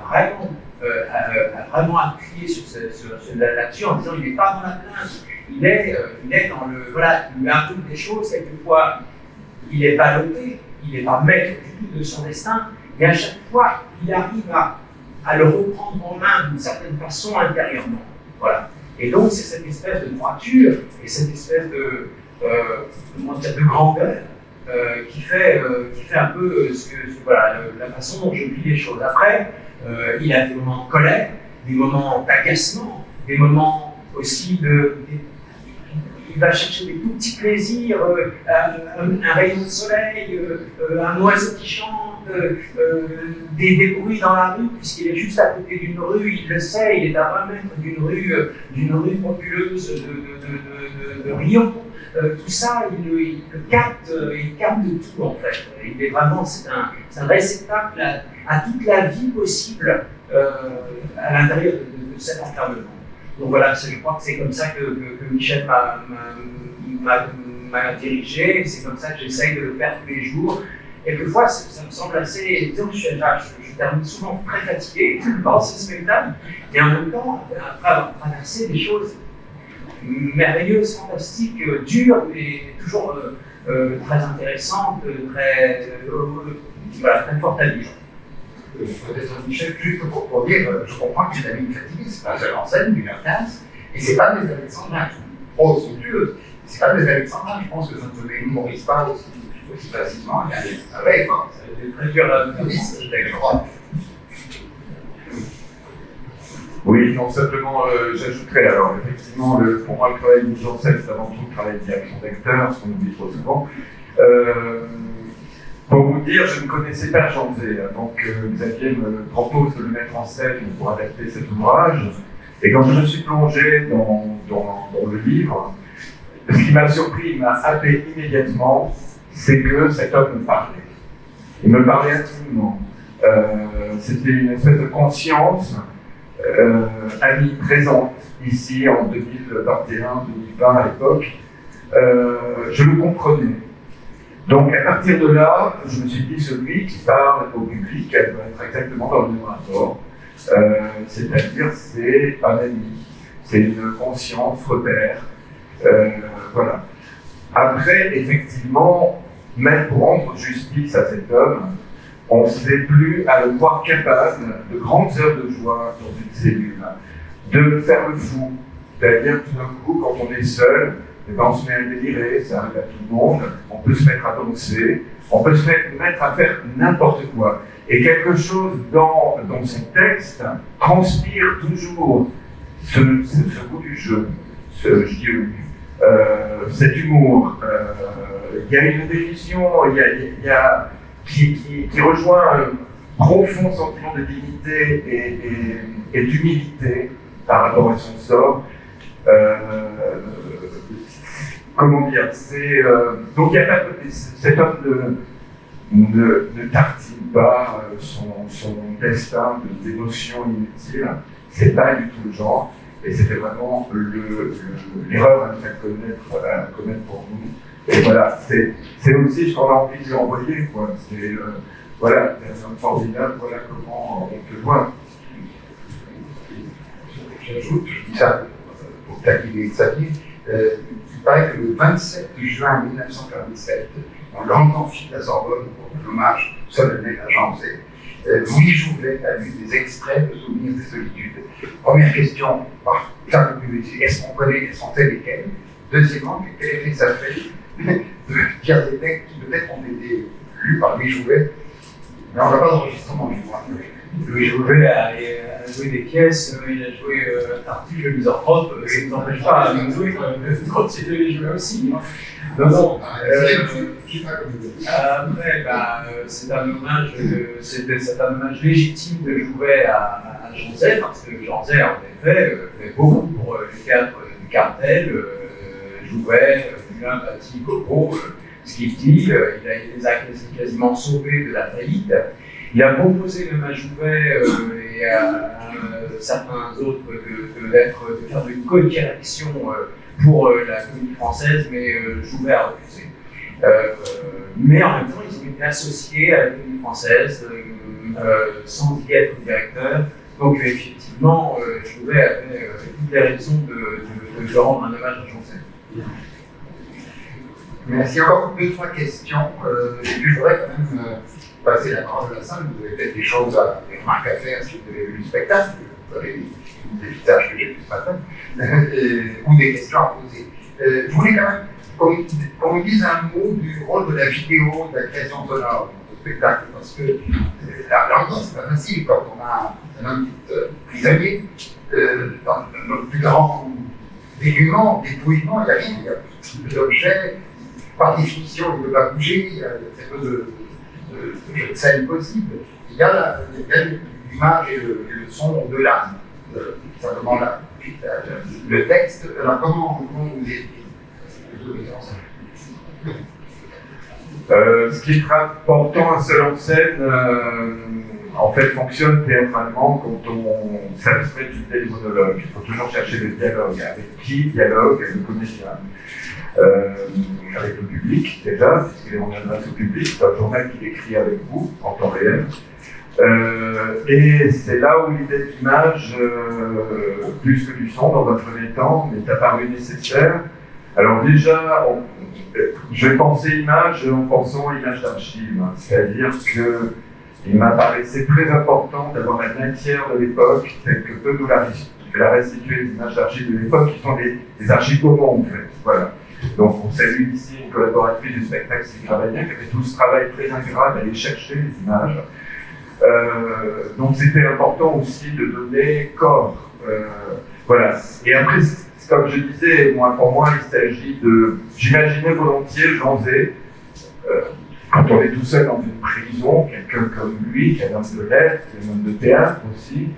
Speaker 5: vraiment appuyé là-dessus en disant il n'est pas dans la plainte. Il est dans le. Voilà, il implique des choses, quelquefois, il est ballotté, il n'est pas maître du tout de son destin, mais à chaque fois, il arrive à le reprendre en main d'une certaine façon intérieurement. Voilà. Et donc, c'est cette espèce de droiture et cette espèce de grandeur qui fait un peu la façon dont je vis les choses. Après, il a des moments de colère, des moments d'agacement, des moments aussi il va chercher des tout petits plaisirs, un rayon de soleil, un oiseau qui chante, des bruits dans la rue, puisqu'il est juste à côté d'une rue, il le sait, il est à 20 mètres d'une rue populeuse de Rion. Tout ça, il capte tout en fait. Il est vraiment, c'est un réceptacle à toute la vie possible à l'intérieur de cet enfermement. Donc voilà, je crois que c'est comme ça que Michel m'a dirigé, c'est comme ça que j'essaye de le faire tous les jours. Quelquefois, ça me semble assez. Je termine souvent très fatigué par ce spectacle, mais en même temps, après avoir traversé des choses merveilleuses, fantastiques, dures, mais toujours très intéressantes, très fortes à vivre.
Speaker 2: Peut-être Michel, juste pour dire, je comprends que c'est la ligne fatiguée, c'est pas un seul en scène, 1h15, et c'est pas des alexandrins, trop somptueuses, c'est pas des alexandrins, je pense que ça ne se mémorise pas aussi facilement, il y a des travails,
Speaker 5: c'est très dur à
Speaker 2: d'accord.
Speaker 4: Oui, non, simplement, j'ajouterais, alors effectivement, pour moi, le travail de mise en scène, c'est avant tout le travail de direction d'acteur, ce qu'on oublie trop souvent. Pour vous dire, je ne connaissais pas Jean Zay avant que Xavier me propose de le mettre en scène pour adapter cet ouvrage. Et quand je me suis plongé dans le livre, ce qui m'a surpris, il m'a happé immédiatement, c'est que cet homme me parlait. Il me parlait intimement. C'était une espèce de conscience amie présente ici en 2021, 2020 à l'époque. Je le comprenais. Donc à partir de là, je me suis dit, celui qui parle au public, elle doit être exactement dans le même rapport. C'est-à-dire, c'est un ami, c'est une conscience repère. Voilà. Après, effectivement, même pour rendre justice à cet homme, on ne sait plus à le voir capable de grandes heures de joie dans une cellule, de faire le fou. C'est-à-dire, tout d'un coup, quand on est seul, on se met à délirer, ça arrive à tout le monde, on peut se mettre à danser, on peut se mettre à faire n'importe quoi. Et quelque chose dans son texte transpire toujours ce goût du jeu, cet humour. Il y a une définition qui rejoint un profond sentiment de dignité et d'humilité par rapport à son sort. Comment dire, donc il y a pas, cet homme ne tartine pas son destin d'émotions inutiles, c'est pas du tout le genre, et c'était vraiment l'erreur à commettre pour nous. Et voilà, c'est aussi ce qu'on a envie de lui envoyer, quoi. Voilà, c'est un homme formidable, voilà comment on te voit.
Speaker 2: J'ajoute, je dis ça pour taquiner Xavier, il paraît que le 27 juin 1947, dans l'Amphi de la Sorbonne, pour l'hommage solennel à Jean Zay, Louis Jouvet a lu des extraits de Souvenirs des solitudes. Première question, est-ce qu'on connaît, est-ce qu'on sait lesquels? Deuxièmement, quel effet ça fait de dire des textes qui peut-être ont été lus par Louis Jouvet, mais on n'a pas d'enregistrement du moins.
Speaker 5: Louis Jouvet a joué des pièces, il a joué Tartuffe, le misanthrope, ça ne nous empêche pas de jouer, de continuer de les jouer aussi. Non. Après, c'est un hommage légitime de Jouvet à Jean Zay, parce que Jean Zay, en effet, fait beaucoup pour le théâtre du Cartel, Jouvet, masculin bâti Coco, Skifty, il les a quasiment sauvés de la faillite. Il a proposé même à Jouvet et à certains autres de faire une co-direction pour la Comédie Française, mais Jouvet a refusé. Mais en même temps, ils ont été associés à la Comédie Française sans y être directeur. Donc effectivement, Jouvet avait toutes les raisons de rendre un hommage à Jean Sey.
Speaker 2: Merci. Encore 2-3 questions. Et puis je voudrais quand même passer la parole à la salle. Vous avez peut-être des choses, des remarques à faire si vous avez vu le spectacle. Vous avez des visages que j'ai vus ce matin, ou des questions à poser. Je voulais quand même qu'on me dise un mot du rôle de la vidéo, de la création sonore du spectacle, parce que l'ambiance, c'est pas facile quand on a un homme prisonnier dans notre plus grand dénuement, dépouillement, il n'y a rien, il y a l'objet, par définition, il ne peut pas bouger, il y a très peu de scènes possibles. Il y a l'image et le son de l'âme, simplement le texte. Alors comment vous êtes
Speaker 4: ce qui est important, un seul en scène, en fait, fonctionne théâtralement quand on s'abstrait du monologue. Il faut toujours chercher le dialogue. Avec qui dialogue? Avec le comédien. Avec le public, déjà, puisqu'on adresse au public. C'est un journal qui écrit avec vous, en temps réel. Et c'est là où l'idée de l'image, plus que du son, dans un premier temps, m'est apparue nécessaire. Alors déjà, je pensais image en pensant image d'archive, c'est-à-dire qu'il m'apparaissait très important d'avoir la matière de l'époque, telle que peut nous la restituer les images d'archives de l'époque, qui sont des archives communs en fait. Voilà. Donc on salue ici une collaboratrice du spectacle, Sylvie Cravagnac, qui a fait tout ce travail très ingrat d'aller chercher les images. Donc c'était important aussi de donner corps. Voilà. Et après, comme je disais, pour moi, il s'agit de... J'imaginais volontiers Jean Sey, quand on est tout seul dans une prison, quelqu'un comme lui, qui est un homme de lettres, qui est un homme de théâtre aussi,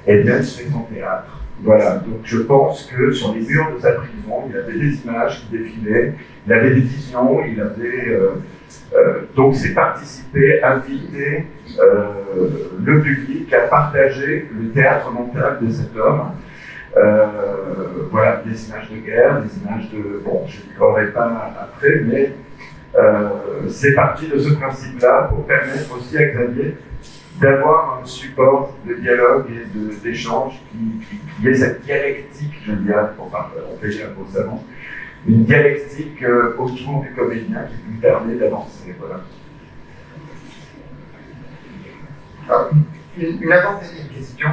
Speaker 4: et bien se fait son théâtre. Voilà, donc je pense que sur les murs de sa prison, il avait des images qui défilaient, il avait des visions, il avait... donc c'est participer, inviter le public à partager le théâtre mental de cet homme. Voilà, des images de guerre, des images de... Bon, je ne croirais pas après, mais c'est parti de ce principe-là pour permettre aussi à Xavier d'avoir un support de dialogue et d'échange qui est cette dialectique, je dirais, pour empêcher un beau savant, une dialectique autour du comédien qui lui permet d'avancer. Voilà.
Speaker 2: Alors, une avant-dernière question.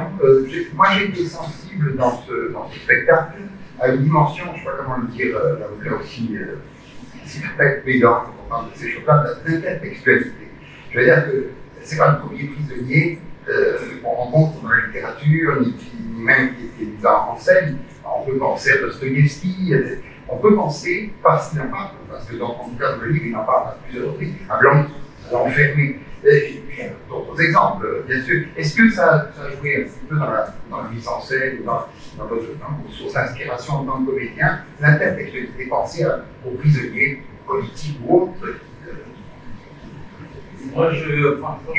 Speaker 2: Moi, j'ai été sensible dans ce spectacle à une dimension, je ne sais pas comment le dire, là aussi, pédant, quand on parle de ces choses-là, d'intertextualité. Je veux dire que c'est pas le premier prisonnier qu'on rencontre dans la littérature, ni même qui est mis en scène. On peut penser à Dostoïevski, on peut penser, parce qu'il en parle, parce que dans le livre, il en parle à plusieurs reprises, à Blanc, à l'enfermé. Et puis d'autres exemples, bien sûr. Est-ce que ça a joué un petit peu dans la mise en scène, ou dans vos sources d'inspiration en tant que comédien, l'intertextualité, penser aux prisonniers politiques ou autres?
Speaker 1: Moi,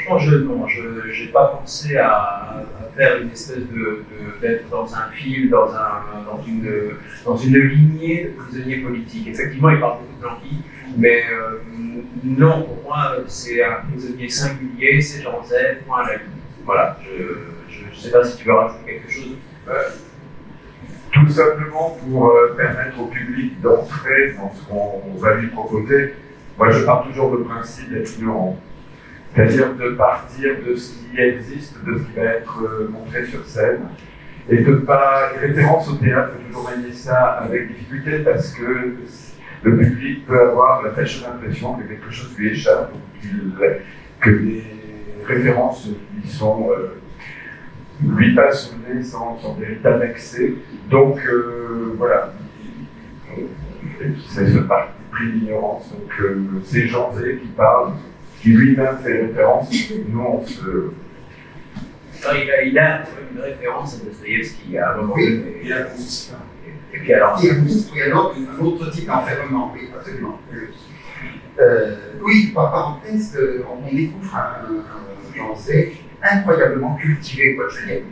Speaker 1: franchement, je n'ai pas pensé à faire une espèce d'être dans un film, dans une lignée de prisonniers politiques. Effectivement, il parle beaucoup de Blanqui, mais non, pour moi, c'est un prisonnier singulier, c'est Jean Sey, point à la ligne. Voilà, je ne sais pas si tu veux rajouter quelque chose.
Speaker 4: Tout simplement pour permettre au public d'entrer dans ce qu'on va lui proposer. Moi, je pars toujours du principe d'être ignorant. C'est-à-dire de partir de ce qui existe, de ce qui va être montré sur scène, et de pas... Référence au théâtre, il faut toujours manier ça avec difficulté, parce que le public peut avoir la fâcheuse impression que quelque chose lui échappe, que les références qui sont... lui passent sous le nez sans véritable accès. Donc, voilà. C'est ce parti pris d'ignorance. Donc, c'est Jean Sey qui parle, qui lui-même fait référence. Nous, on se...
Speaker 1: Il a une référence à Dostoïevski à un moment donné.
Speaker 2: Il a
Speaker 1: Et puis alors,
Speaker 2: il y a un autre type d'enfermement, oui, absolument. Oui, par parenthèse, on découvre un Jean Zay incroyablement cultivé, quoi. Je vais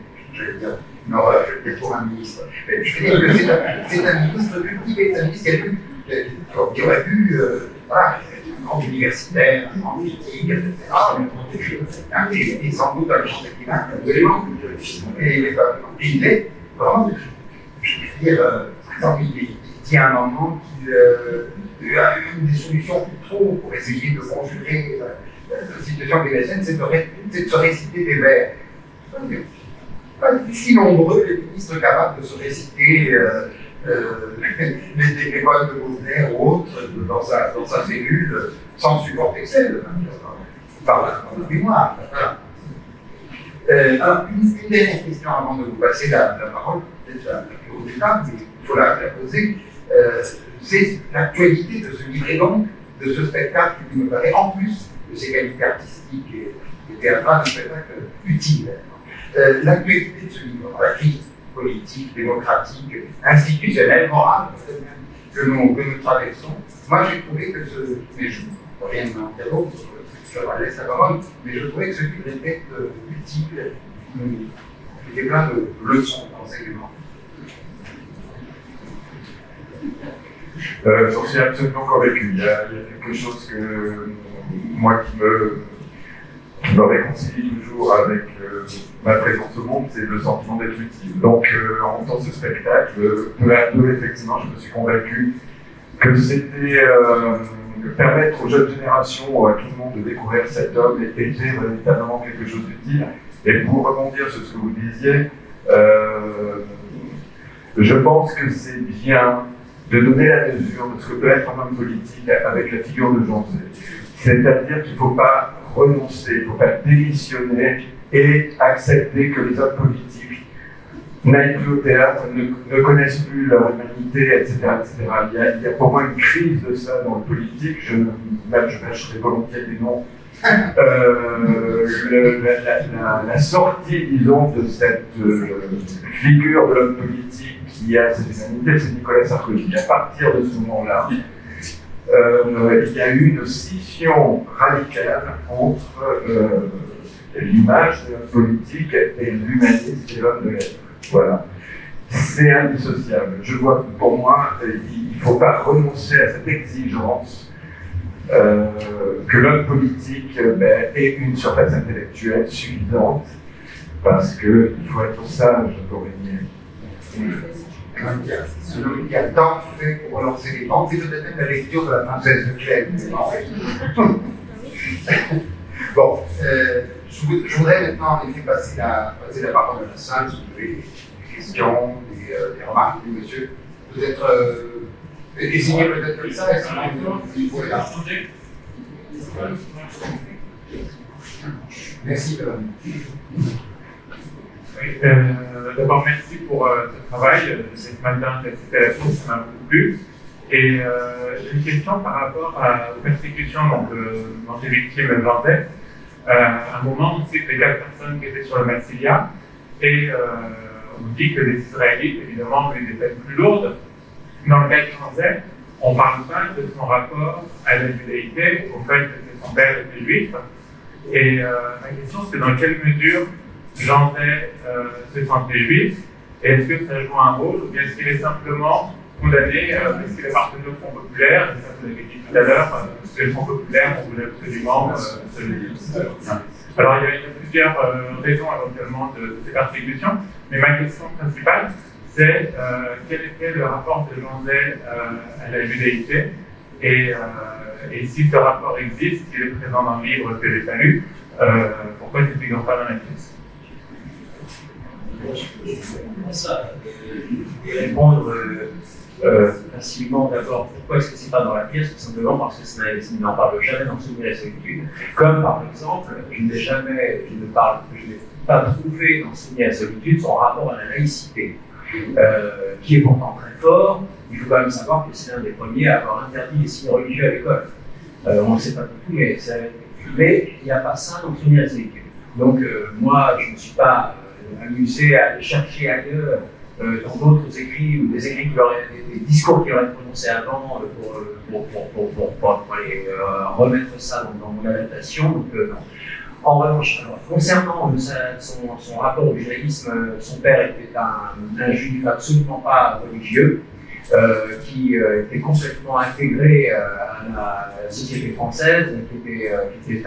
Speaker 2: dire une horreur, je vais dire pour un ministre. Mais je veux dire que c'est un ministre cultivé, c'est un ministre qui aurait pu, voilà, un grand universitaire, un grand critique, etc. Et sans doute un grand écrivain, absolument. Et il est vraiment, je veux dire, par exemple, il tient un moment qu'il a une des solutions trop pour essayer de conjurer la situation vénézuélienne, c'est de se réciter des vers. Pas si nombreux les ministres capables de se réciter des poèmes de Baudelaire ou autres dans sa cellule sans support Excel, par la mémoire. Alors, une dernière question avant de vous passer la parole, peut-être la plus haute étape, mais il faut la poser. C'est l'actualité de ce livre et donc de ce spectacle qui me paraît, en plus de ses qualités artistiques et théâtrales, un spectacle utile. L'actualité de ce livre, la crise politique, démocratique, institutionnelle, morale, que nous traversons, moi j'ai trouvé que mais je ne rien m'en dire d'autre, je laisse la parole, mais je trouvais que ce livre était utile, il était plein de leçons, d'enseignements.
Speaker 4: J'en suis absolument convaincu. Il y a quelque chose que moi qui me réconcilie toujours avec ma présence au monde, c'est le sentiment d'être utile. Donc en montant ce spectacle, peu à peu, effectivement, je me suis convaincu que c'était permettre aux jeunes générations, à tout le monde, de découvrir cet homme était véritablement quelque chose d'utile. Et pour rebondir sur ce que vous disiez, je pense que c'est bien de donner la mesure de ce que peut être un homme politique avec la figure de Jean Zay. C'est-à-dire qu'il ne faut pas renoncer, il ne faut pas démissionner et accepter que les hommes politiques n'aillent plus au théâtre, ne connaissent plus leur humanité, etc. Il y a pour moi une crise de ça dans le politique, je mâcherai volontiers des noms. La sortie, disons, de cette figure de l'homme politique qui a cette humanité, c'est Nicolas Sarkozy. À partir de ce moment-là, il y a eu une scission radicale entre l'image de l'homme politique et l'humanisme de l'homme de lettres. Voilà. C'est indissociable. Je vois que pour moi, il ne faut pas renoncer à cette exigence que l'homme politique ait une surface intellectuelle suffisante, parce qu'il faut être sage pour régner.
Speaker 2: Il y a tant fait pour relancer les ventes, c'est peut-être même la lecture de la princesse de Clèves. Bon, je voudrais maintenant en effet passer la parole à la salle, si vous avez des questions, des remarques, oui, monsieur. Peut-être essayez peut-être comme ça, et sinon il faut là. Merci, madame.
Speaker 6: Oui, d'abord, merci pour ce travail. Ce matin, c'était la course, ça m'a beaucoup plu. Et j'ai une question par rapport aux persécutions dont est victime Jean Zay. À un moment, on sait que les 4 personnes qui étaient sur le Massilia, et on dit que les Israélites, évidemment, ont eu des peines plus lourdes. Dans le cas de Jean Zay, on ne parle pas de son rapport à la judaïté, au fait que son père était juif. Et ma question, c'est dans quelle mesure Jean Zay se sentait juif, et est-ce que ça joue un rôle, ou bien est-ce qu'il est simplement condamné parce qu'il appartenait au Front populaire, et ça vous l'avez dit tout à l'heure, que le Front populaire, on voulait absolument se le dire. Alors il y a plusieurs raisons éventuellement de ces persécutions, mais ma question principale, c'est quel était le rapport de Jean Zay à la judaïté, et si ce rapport existe, s'il est présent dans le livre que j'ai pas lu, pourquoi il ne figure pas dans la pièce?
Speaker 1: Ça, répondre facilement d'abord pourquoi est-ce que c'est pas dans la pièce, tout simplement parce que ça n'en parle jamais dans Souvenir et la solitude. Comme par exemple, je n'ai pas trouvé dans Souvenir et la solitude son rapport à la laïcité, qui est pourtant très fort. Il faut quand même savoir que c'est l'un des premiers à avoir interdit les signes religieux à l'école. On ne le sait pas du tout, mais il n'y a pas ça dans Souvenir et la solitude. Donc moi, je ne me suis pas amusé à aller chercher ailleurs dans d'autres écrits ou des écrits des discours qu'il aurait prononcés avant pour les remettre ça dans mon adaptation. Donc, non. En revanche, alors, concernant son rapport au judaïsme, son père était un juif absolument pas religieux, qui était complètement intégré à la société française, qui était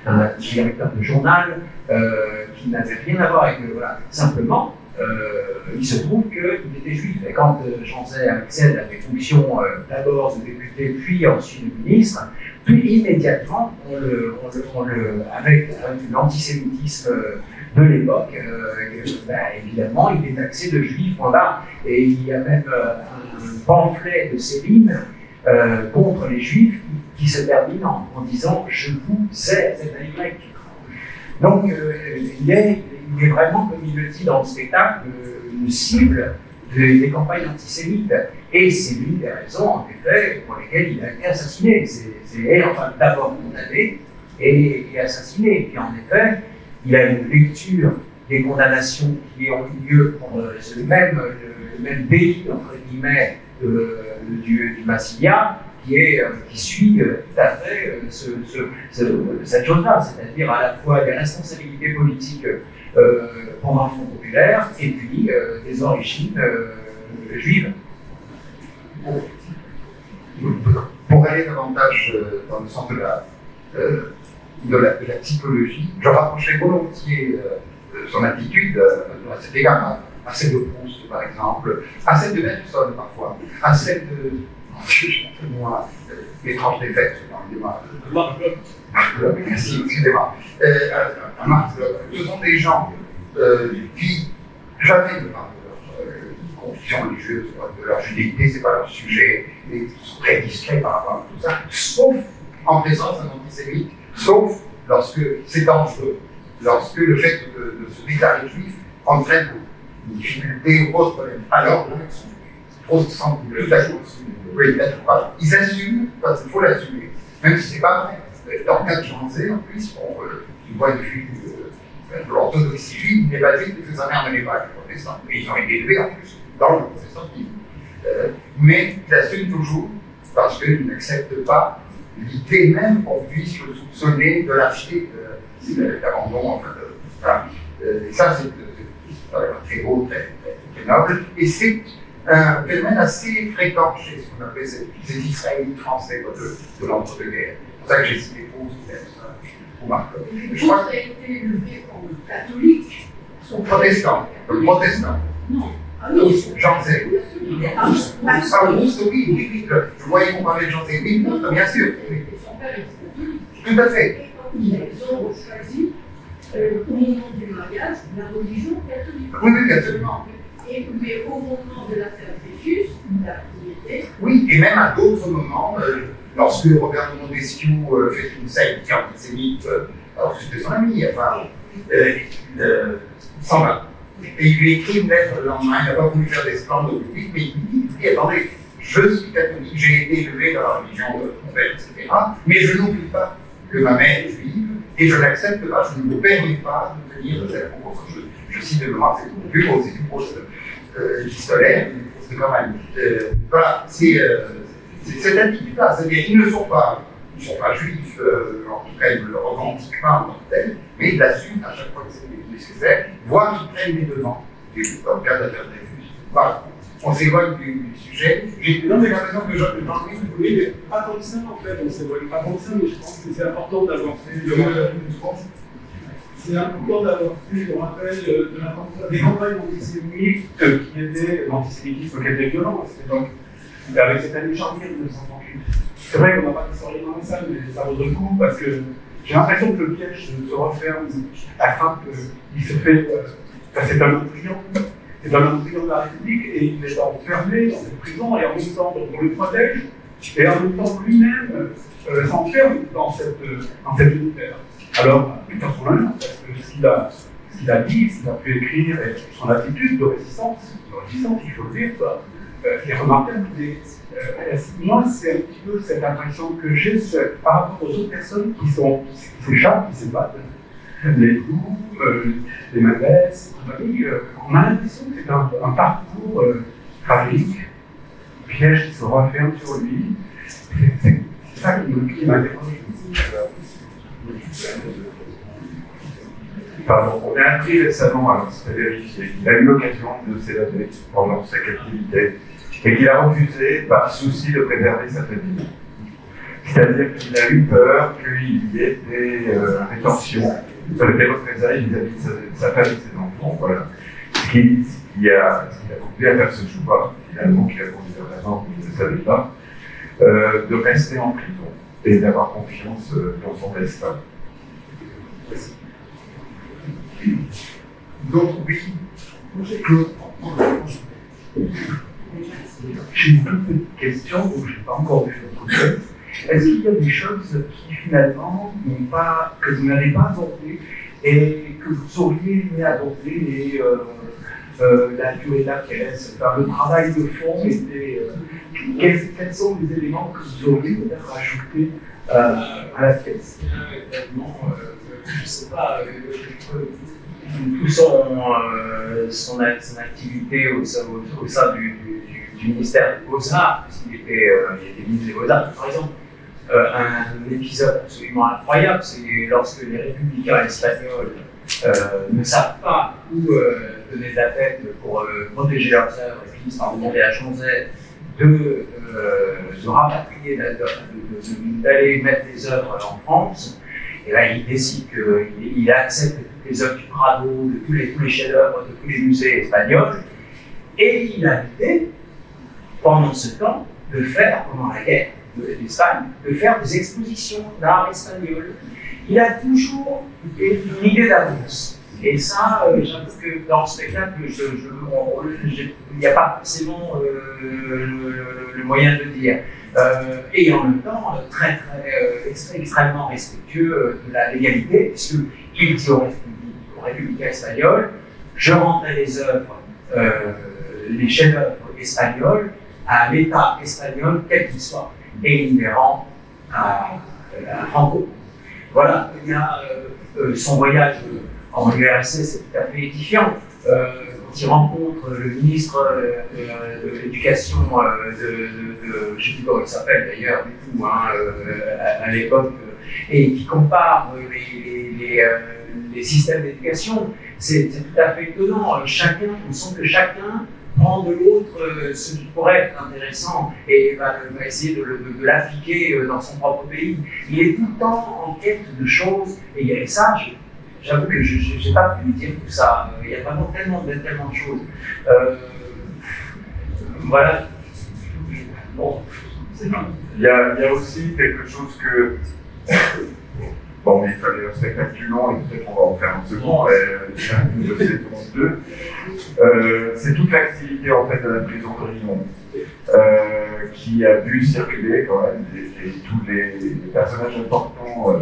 Speaker 1: un directeur de journal, qui n'avait rien à voir avec voilà. Simplement, il se trouve qu'il était juif. Et quand Jean Zay accède à des fonctions d'abord de député, puis ensuite de ministre, puis immédiatement, avec l'antisémitisme de l'époque, évidemment, il est taxé de juif, voilà. Et il y a même un pamphlet de Céline contre les juifs qui se termine en disant « Je vous ai », c'est un Y. Donc, il est vraiment, comme il le dit dans le spectacle, une cible des campagnes antisémites. Et c'est l'une des raisons, en effet, pour lesquelles il a été assassiné. C'est enfin, d'abord condamné et assassiné. Et puis, en effet, il a une lecture des condamnations qui ont eu lieu pour le même délit, entre guillemets, du Massilia, qui suit tout à fait cette chose-là, c'est-à-dire à la fois des responsabilités politiques pour un Front populaire et puis des origines juives.
Speaker 2: Pour aller davantage dans le sens de la typologie, je rapprocherai volontiers son attitude à cet égard à celle de Proust, par exemple, à celle de Bergson, parfois, à celle de... Moi, l'étrange défaite, merci, excusez-moi. Marx, ce sont des gens qui jamais ne parlent de leur conviction religieuse, de leur judéité, c'est pas leur sujet, ils sont très discrets par rapport à tout ça, sauf en présence d'un antisémite, sauf lorsque c'est dangereux, lorsque le fait de se déclarer juif entraîne une difficulté ou pose problème. Alors, Proust semble tout à coup. Oui, ils assument parce qu'il faut l'assumer, même si c'est pas vrai. Dans le cas de Jean Zay, en plus, du point de vue de l'orthodoxie juive, il n'est basé que sa mère ne l'est pas, les protestants. Et ils ont été élevés en plus dans le protestantisme. Mais il assume toujours parce qu'il n'accepte pas l'idée même qu'on puisse le soupçonner de lâcheté, d'abandon, enfin, voilà. Et ça, c'est très beau, très noble. Et c'est un phénomène assez fréquent chez ce qu'on appelle ces Israélites français de l'entre-deux-guerres. C'est pour ça que j'ai cité Proust ou Marc.
Speaker 7: Je crois qu'il a été élevé comme catholique.
Speaker 2: Protestant.
Speaker 7: Non.
Speaker 2: Jean Zay. Proust, oui. Je voyais qu'on parlait de Jean Zay. Oui, bien sûr.
Speaker 7: Son père était catholique.
Speaker 2: Tout à fait.
Speaker 7: Ils ont choisi, au moment du mariage, la religion catholique.
Speaker 2: Oui, absolument.
Speaker 7: Mais au moment de l'affaire Dreyfus, il était.
Speaker 2: Oui, et même à d'autres moments, lorsque Robert de Montesquieu fait une scène antisémite, alors c'était son ami, enfin, il s'en va. Et il lui écrit une lettre le lendemain, il n'a pas voulu faire des scandales publics, mais il dit attendez, je suis catholique, j'ai été élevé dans la religion de mon père, etc. Mais je n'oublie pas que ma mère est juive, et je n'accepte pas, je ne me permets pas de tenir de telles propositions. Je cite de mémoire, c'est tout plus, c'est tout proche d'Histolaire, c'est quand même. Voilà, c'est cette attitude-là, c'est-à-dire qu'ils ne sont pas juifs, en tout cas ils ne le revendiquent pas en tant que tel, mais ils l'assument à chaque fois que c'est nécessaire, voire qu'ils prennent les devants, dans le cas de l'affaire Dreyfus. Voilà, on s'éloigne du sujet.
Speaker 8: Non, mais l'impression que Jean-Louis, oui, mais pas tant que ça en fait, on s'éloigne pas tant que ça, mais je pense que c'est important d'avoir fait c'est important d'avoir fait le rappel des campagnes antisémites qui étaient l'antisémitisme qui était violent. Donc, avec cette année charnière de 1938. C'est vrai qu'on n'a pas d'historien dans la salle, mais ça vaut le coup parce que j'ai l'impression que le piège se referme, la trappe, il se fait. C'est un homme brillant. C'est un homme brillant de la République et il est enfermé dans cette prison et en même temps on le protège et en même temps lui-même s'enferme dans cette univers. Alors, pas de problème, parce que ce qu'il a dit, ce qu'il a pu écrire, et son attitude de résistance, il faut le dire, est remarquable. Moi, c'est un petit peu cette impression que j'ai par rapport aux autres personnes qui s'échappent, qui s'évadent. les goûts, les maladresses, on a l'impression que c'est un parcours tragique, piège qui se referme sur lui. C'est ça qui m'interroge.
Speaker 4: Pardon, on a appris récemment, alors c'est vérifié, qu'il a eu l'occasion de s'évader pendant sa captivité et qu'il a refusé par souci de préserver sa famille. C'est-à-dire qu'il a eu peur qu'il y ait des rétorsions, des représailles vis-à-vis de sa femme et de ses enfants. Voilà. Ce qui a conduit à faire ce choix, finalement, qu'il a conduit à raison, qu'il ne savait pas, de rester en prison et d'avoir confiance dans son destin.
Speaker 2: Donc, oui.
Speaker 9: J'ai une toute petite question, donc je n'ai pas encore vu votre tête. Est-ce qu'il y a des choses qui finalement que vous n'avez pas abordées et que vous auriez aimé aborder la durée de la pièce, enfin, le travail de fond était. Quels sont les éléments que vous auriez peut-être rajoutés à la pièce?
Speaker 1: Je ne sais pas, toute son activité au sein du ministère des Beaux-Arts, puisqu'il était ministre des Beaux-Arts. Par exemple, un épisode absolument incroyable, c'est lorsque les républicains espagnols ne savent pas où donner de la tête pour protéger leurs œuvres et finissent par demander à Jean Zay de rapatrier, d'aller mettre des œuvres en France. Et là, il décide qu'il accepte toutes les œuvres du Prado, de tous les chefs-d'œuvre de tous les musées espagnols. Et il a l'idée, pendant ce temps, de faire, pendant la guerre d'Espagne, de faire des expositions d'art espagnol. Il a toujours une idée d'avance. Et ça, j'avoue que dans le spectacle, il n'y a pas forcément le moyen de le dire. Et en même temps, extrêmement respectueux de la légalité, puisqu'il dit aux républicains espagnols, je rendrai les œuvres, les chefs-d'œuvre espagnols à l'État espagnol, quel qu'il soit, et il les rend à Franco. Voilà, il y a son voyage en URSS, c'est tout à fait édifiant. Quand il rencontre le ministre de l'Éducation je ne sais plus comment il s'appelle d'ailleurs, du tout, à l'époque, et qui compare les systèmes d'éducation, c'est tout à fait étonnant. On sent que chacun prend de l'autre ce qui pourrait être intéressant et va essayer de l'appliquer dans son propre pays. Il est tout le temps en quête de choses, et ça, j'avoue que je n'ai pas pu dire tout ça. Il y a vraiment tellement de choses. Voilà. Bon, c'est bien.
Speaker 4: Il y a aussi quelque chose que. Bon, mais il fallait un spectacle plus long et peut-être on va en faire un second, de saison 2. C'est toute l'activité en fait de la prison de Riom qui a vu circuler quand même tous les personnages importants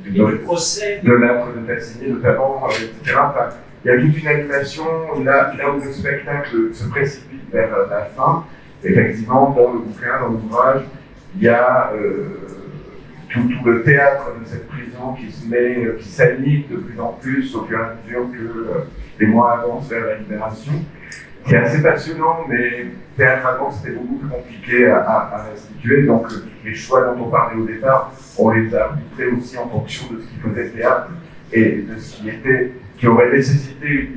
Speaker 4: de l'âtre de Tassigny notamment, etc. Enfin, il y a toute une animation là où le spectacle se précipite vers la fin. Effectivement, dans le bouquin, dans l'ouvrage, il y a tout le théâtre de cette prison qui s'anime de plus en plus au fur et à mesure que les mois avancent vers la libération. C'est assez passionnant, mais théâtralement c'était beaucoup plus compliqué à restituer. Donc les choix dont on parlait au départ, on les a arbitrés aussi en fonction de ce qui faisait théâtre et de ce qui aurait nécessité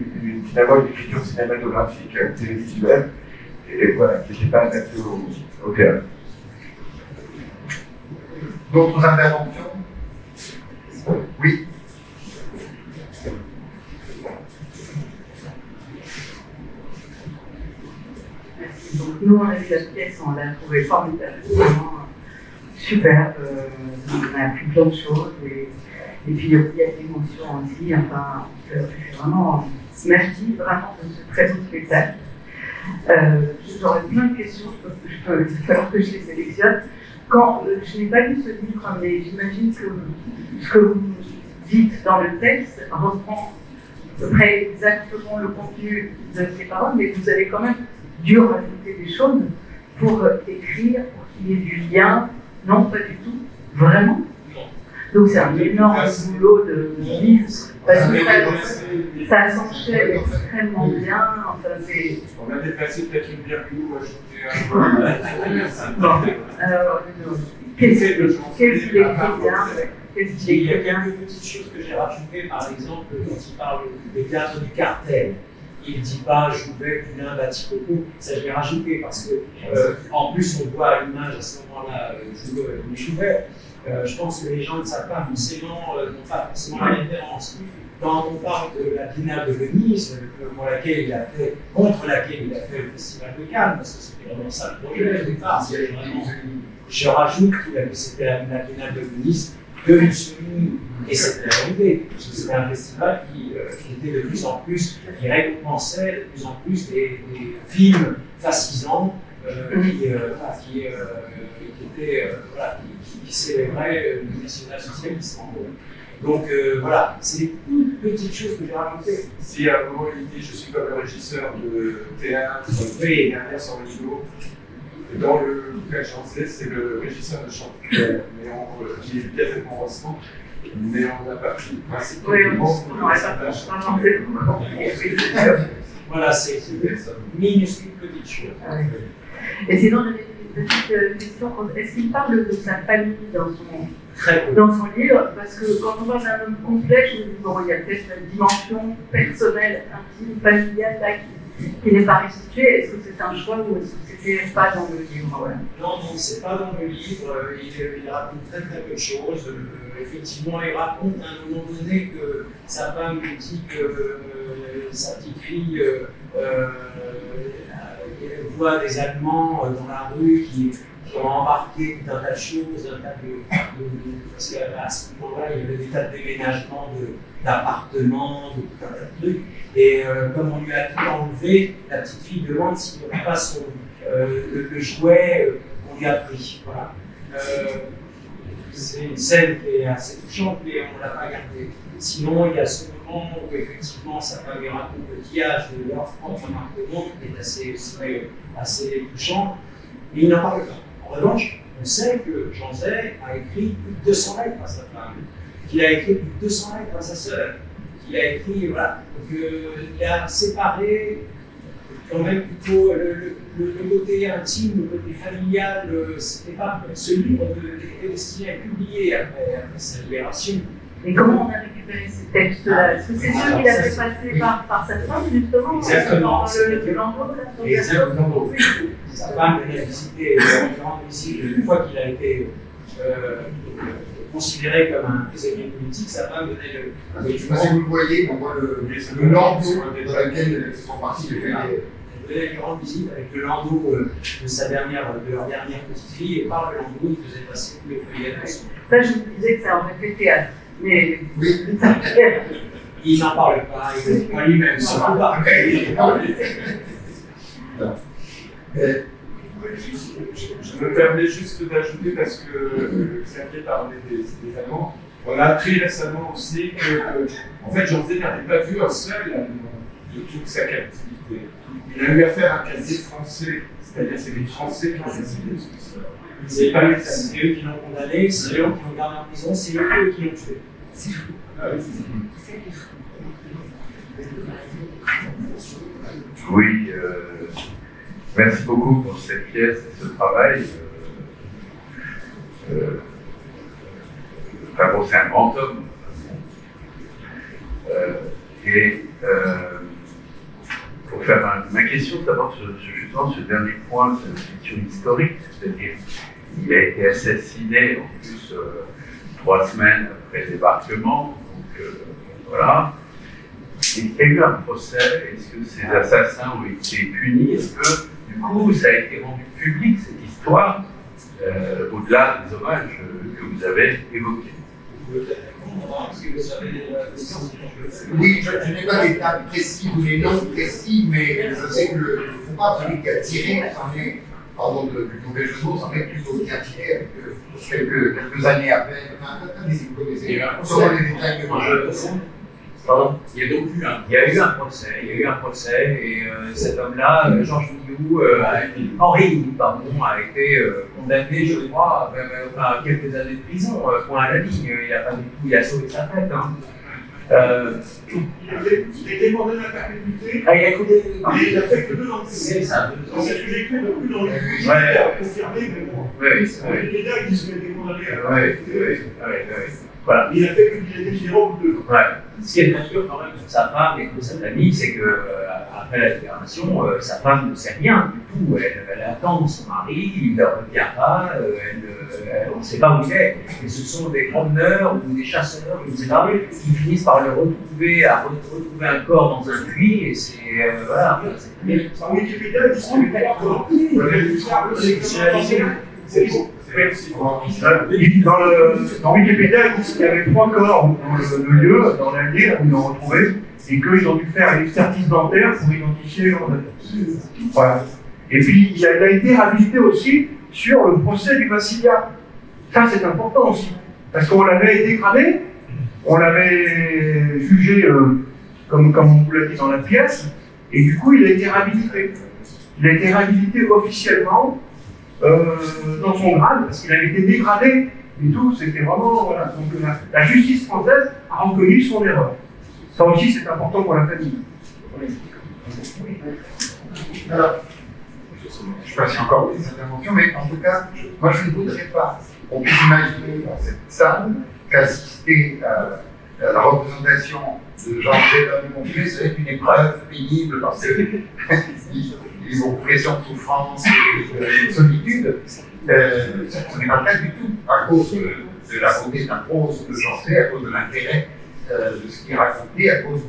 Speaker 4: finalement une écriture cinématographique, télévisuelle, et voilà, qui n'était pas adapté au théâtre.
Speaker 2: D'autres interventions? Oui.
Speaker 10: Donc nous, on a vu la pièce, on l'a trouvée formidable, vraiment super. On a appris plein de choses et puis il y a de l'émotion aussi. Enfin, vraiment, merci vraiment de ce très beau spectacle. J'aurais plein de questions, il va falloir que je les sélectionne. Je n'ai pas lu ce livre, mais j'imagine que ce que vous dites dans le texte reprend à peu près exactement le contenu de ces paroles, mais vous avez quand même dû rajouter des choses pour écrire, pour qu'il y ait du lien. Non, pas du tout. Vraiment? Donc c'est un énorme boulot de livre, parce que ça s'enchaîne extrêmement bien. Enfin, c'est...
Speaker 8: On a déplacé peut-être une virgule ou ajouté
Speaker 10: Qu'est-ce qu'il est bien?
Speaker 5: Il y a quelques petites choses que j'ai rajoutées, par exemple, quand il parle des cadres du cartel. Il ne dit pas je vous vais du lin bâti coco, ça je l'ai rajouté parce que en plus on voit à l'image à ce moment-là Jouvet. Je pense que les gens ne savent pas forcément, n'ont pas forcément la référence. Quand on parle de la Biennale de Venise, contre laquelle il a fait le Festival de Cannes, parce que c'était vraiment ça le projet au départ, je rajoute que c'était la Biennale de Venise de Mussolini, et c'était arrivé, parce que c'était un festival qui était de plus en plus, qui récompensait de plus en plus des films fascisants qui célébraient le national-socialisme en gros. Donc voilà, c'est des toutes petites choses que j'ai rajoutées.
Speaker 8: Si à un moment il dit je suis comme le régisseur de théâtre, derrière son rideau, dans le bouquin Chancelet, c'est le régisseur de Chantecaille, qui est bien fait mon roman, mais on a parti du principe
Speaker 5: Voilà, c'est minuscule petite chose.
Speaker 10: Et sinon, j'ai une petite question. Est-ce qu'il parle de sa famille dans son livre? Parce que quand on parle d'un homme complet, je me dis, bon, il y a peut-être une dimension personnelle, intime, familiale, là, qui n'est pas restituée. Est-ce que c'est un choix ou est-ce que c'était pas dans le livre?
Speaker 5: Non, c'est pas dans le livre. Il raconte très peu de choses. Effectivement, il raconte à un moment donné que sa femme lui dit que sa petite fille voit des Allemands dans la rue qui ont embarqué tout un tas de choses, parce qu'à ce moment-là, il y avait des tas de déménagements d'appartements, de tout un tas de trucs. Et comme on lui a tout enlevé, la petite fille demande s'il n'y aurait pas le jouet qu'on lui a pris. Voilà. C'est une scène qui est assez touchante, mais on ne l'a pas gardée. Sinon, il y a ce moment où effectivement sa femme lui raconte le pillage de leur propre appartement, qui est assez touchant, mais il n'en parle pas. En revanche, on sait que Jean Zay a écrit plus de 200 lettres à sa femme, qu'il a écrit plus de 200 lettres à sa sœur, qu'il a écrit, voilà. Donc il a séparé quand même plutôt le côté intime, le côté familial. C'était pas ce livre était destiné à être publié après sa libération.
Speaker 10: Et comment on a récupéré ces textes-là? Est-ce que c'est ceux qu'il a fait passer par sa femme, justement?
Speaker 5: Exactement.
Speaker 10: Le landau, là?
Speaker 5: Exactement. Sa femme venait visiter une fois qu'il a été considéré comme un prisonnier politique, sa femme venait
Speaker 2: je ne sais pas si vous le voyez, on voit le landau dans lequel ils sont partis de faire.
Speaker 5: Il venait lui rendre visite avec le landau de leur dernière petite fille, et par le landau, il faisait passer tous les feuillets de son.
Speaker 10: Ça, je me disais que ça aurait fait théâtre. Mais
Speaker 2: oui.
Speaker 5: Il n'en parle pas, il ne dit pas lui-même, surtout pas.
Speaker 8: Je me permets juste d'ajouter, parce que Xavier parlait des Allemands, on a appris récemment aussi que, en fait, Jean Zay n'avait pas vu un seul Allemand de toute sa captivité. Il a eu affaire à un casier français, c'est-à-dire c'est les Français qui ont décidé ce que
Speaker 5: c'est pas les c'est eux qui l'ont condamné, c'est eux qui l'ont gardé en prison, c'est eux qui l'ont tué. C'est fou.
Speaker 8: Ah oui, c'est
Speaker 4: Oui, merci beaucoup pour cette pièce et ce travail. Enfin bon, c'est un grand homme. Pour faire ma question, d'abord justement ce dernier point, c'est une question historique, c'est-à-dire il a été assassiné en plus 3 semaines après le débarquement, donc voilà. Il y a eu un procès, est-ce que ces assassins ont été punis? Est-ce que du coup ça a été rendu public cette histoire, au-delà des hommages que vous avez évoqués?
Speaker 2: Oui, je n'ai pas des dates précises ou des noms précis, mais je sais que le Foucault, celui qui a tiré, s'en est, pardon du mauvais jeu de mots, s'en est plutôt bien tiré quelques années après. Vous connaissez sûrement les détails de
Speaker 5: Pardon. Il y a eu un procès, et cet homme-là, Georges Millou, Henri Millou, a été condamné, je crois, à quelques années de prison, point à la ligne. Il a pas du tout, il a sauvé sa tête. Hein.
Speaker 8: Il était condamné à perpétuité.
Speaker 5: Ah, il a écouté.
Speaker 8: Il a fait que 2 ans de prison.
Speaker 5: C'est ça.
Speaker 8: C'est ce que j'ai écrit depuis dans le juge,
Speaker 5: Ouais.
Speaker 8: confirmé, mais bon.
Speaker 5: Oui,
Speaker 8: Wikipédia dit qu'il a été condamné à
Speaker 5: oui. Voilà.
Speaker 8: Il a fait qu'il était libéraux ou 2 ans.
Speaker 5: Ouais. Ce qui est très sûr quand même sur sa femme et de sa famille, c'est que après la libération, sa femme ne sait rien du tout. Elle attend son mari, il ne revient pas, on ne sait pas où il est. Et ce sont des promeneurs ou des chasseurs, je ne sais pas, qui finissent par le retrouver, à retrouver un corps dans un puits. Et c'est voilà.
Speaker 8: Mais en Wikipédia, il dit qu'il y a 3 corps. C'est beau. Dans Wikipédia, ils disent qu'il y avait 3 corps dans le lieu, dans l'année où ils l'ont retrouvé, et qu'ils ont dû faire une expertise dentaire pour identifier leur date. Voilà. Et puis, il a été réhabilité aussi sur le procès du Massilia. Ça, c'est important aussi, parce qu'on l'avait dégradé, on l'avait jugé, comme on vous l'a dit dans la pièce, et du coup, il a été réhabilité. Il a été réhabilité officiellement dans son grade, parce qu'il avait été dégradé et tout, c'était vraiment, voilà. Donc la justice française a reconnu son erreur. Ça aussi, c'est important pour la famille.
Speaker 2: Alors, je ne sais pas s'il y a encore des interventions, mais en tout cas, moi je ne voudrais pas qu'on puisse imaginer dans cette salle qu'assister à la représentation de Jean-Pierre Montpellier serait une épreuve pénible parce qu'ils ont pression de souffrance et de solitude. Ce n'est pas le cas du tout, à cause de la beauté d'un prose de Jean-Pierre, à cause de l'intérêt de ce qu'il racontait, à cause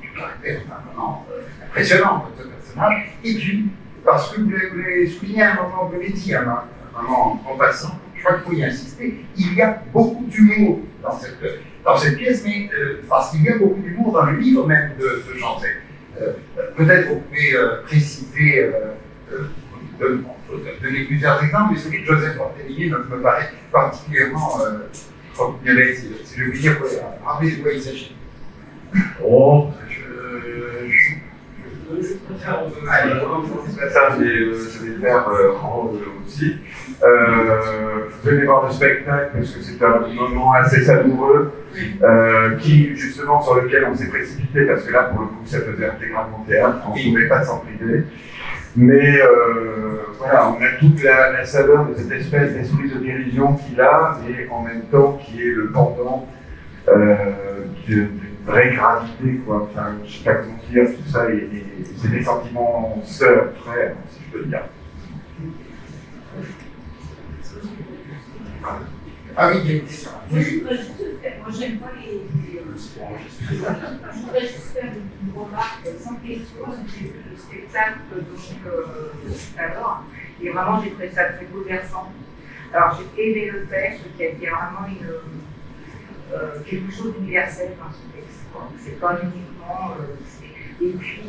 Speaker 2: du caractère vraiment impressionnant de ce personnage, et puis parce que vous l'avez souligné à un moment, vous l'avez dit à un moment en passant, je crois qu'il faut y insister, il y a beaucoup d'humour dans cette pièce, mais parce qu'il y a beaucoup d'humour dans le livre même de Jean Zay. Peut-être vous pouvez préciser, donner plusieurs exemples, mais celui de Joseph Orteligny me paraît particulièrement formulé, si je puis dire, rappelez de quoi il s'agit.
Speaker 4: Oh, ça, je vais faire aussi. Venez voir le spectacle parce que c'est un moment assez savoureux qui, justement, sur lequel on s'est précipité parce que là, pour le coup, ça faisait intégralement théâtre, on ne pouvait pas s'en priver. Mais voilà, on a toute la saveur de cette espèce d'esprit de dérision qu'il a et en même temps qui est le pendant d'une vraie gravité, quoi. Enfin, je ne sais pas comment dire, tout ça, et c'est des sentiments seuls, frères, si je peux dire.
Speaker 2: Ah oui, il y a une question.
Speaker 7: Moi, j'aime pas je voudrais juste faire une remarque sans question. J'ai vu le spectacle tout à l'heure, et vraiment, j'ai trouvé ça très bouleversant. Alors, j'ai aimé le texte, qui a vraiment quelque chose d'universel dans ce texte. C'est pas uniquement. Et puis,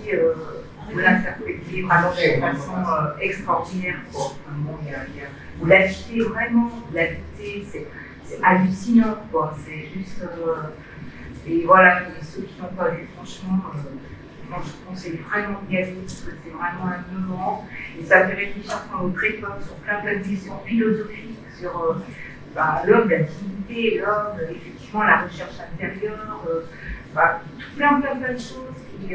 Speaker 7: vous l'interprétez vraiment de façon extraordinaire. Vous l'agitez vraiment, c'est hallucinant, quoi. C'est juste. Et voilà, et ceux qui n'ont pas vu, franchement, moi je conseille vraiment d'y aller, parce que c'est vraiment un moment. Et ça fait réfléchir sur notre époque, sur plein de questions philosophiques, sur l'homme, la dignité, l'homme, effectivement, la recherche intérieure, plein de choses qui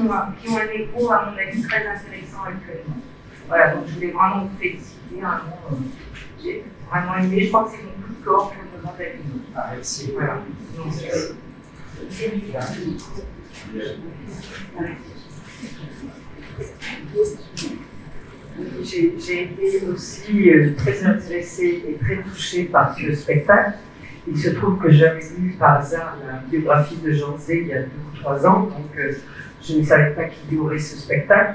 Speaker 7: ont un écho, à mon avis, très intéressant actuellement. Voilà, donc je voulais vraiment vous féliciter. J'ai vraiment aimé, je crois que c'est mon coup de corps pour le moment d'Avignon.
Speaker 5: Merci.
Speaker 7: Voilà.
Speaker 10: J'ai été aussi très intéressée et très touchée par ce spectacle. Il se trouve que j'avais lu par hasard la biographie de Jean Zay il y a 2 ou 3 ans, donc je ne savais pas qu'il y aurait ce spectacle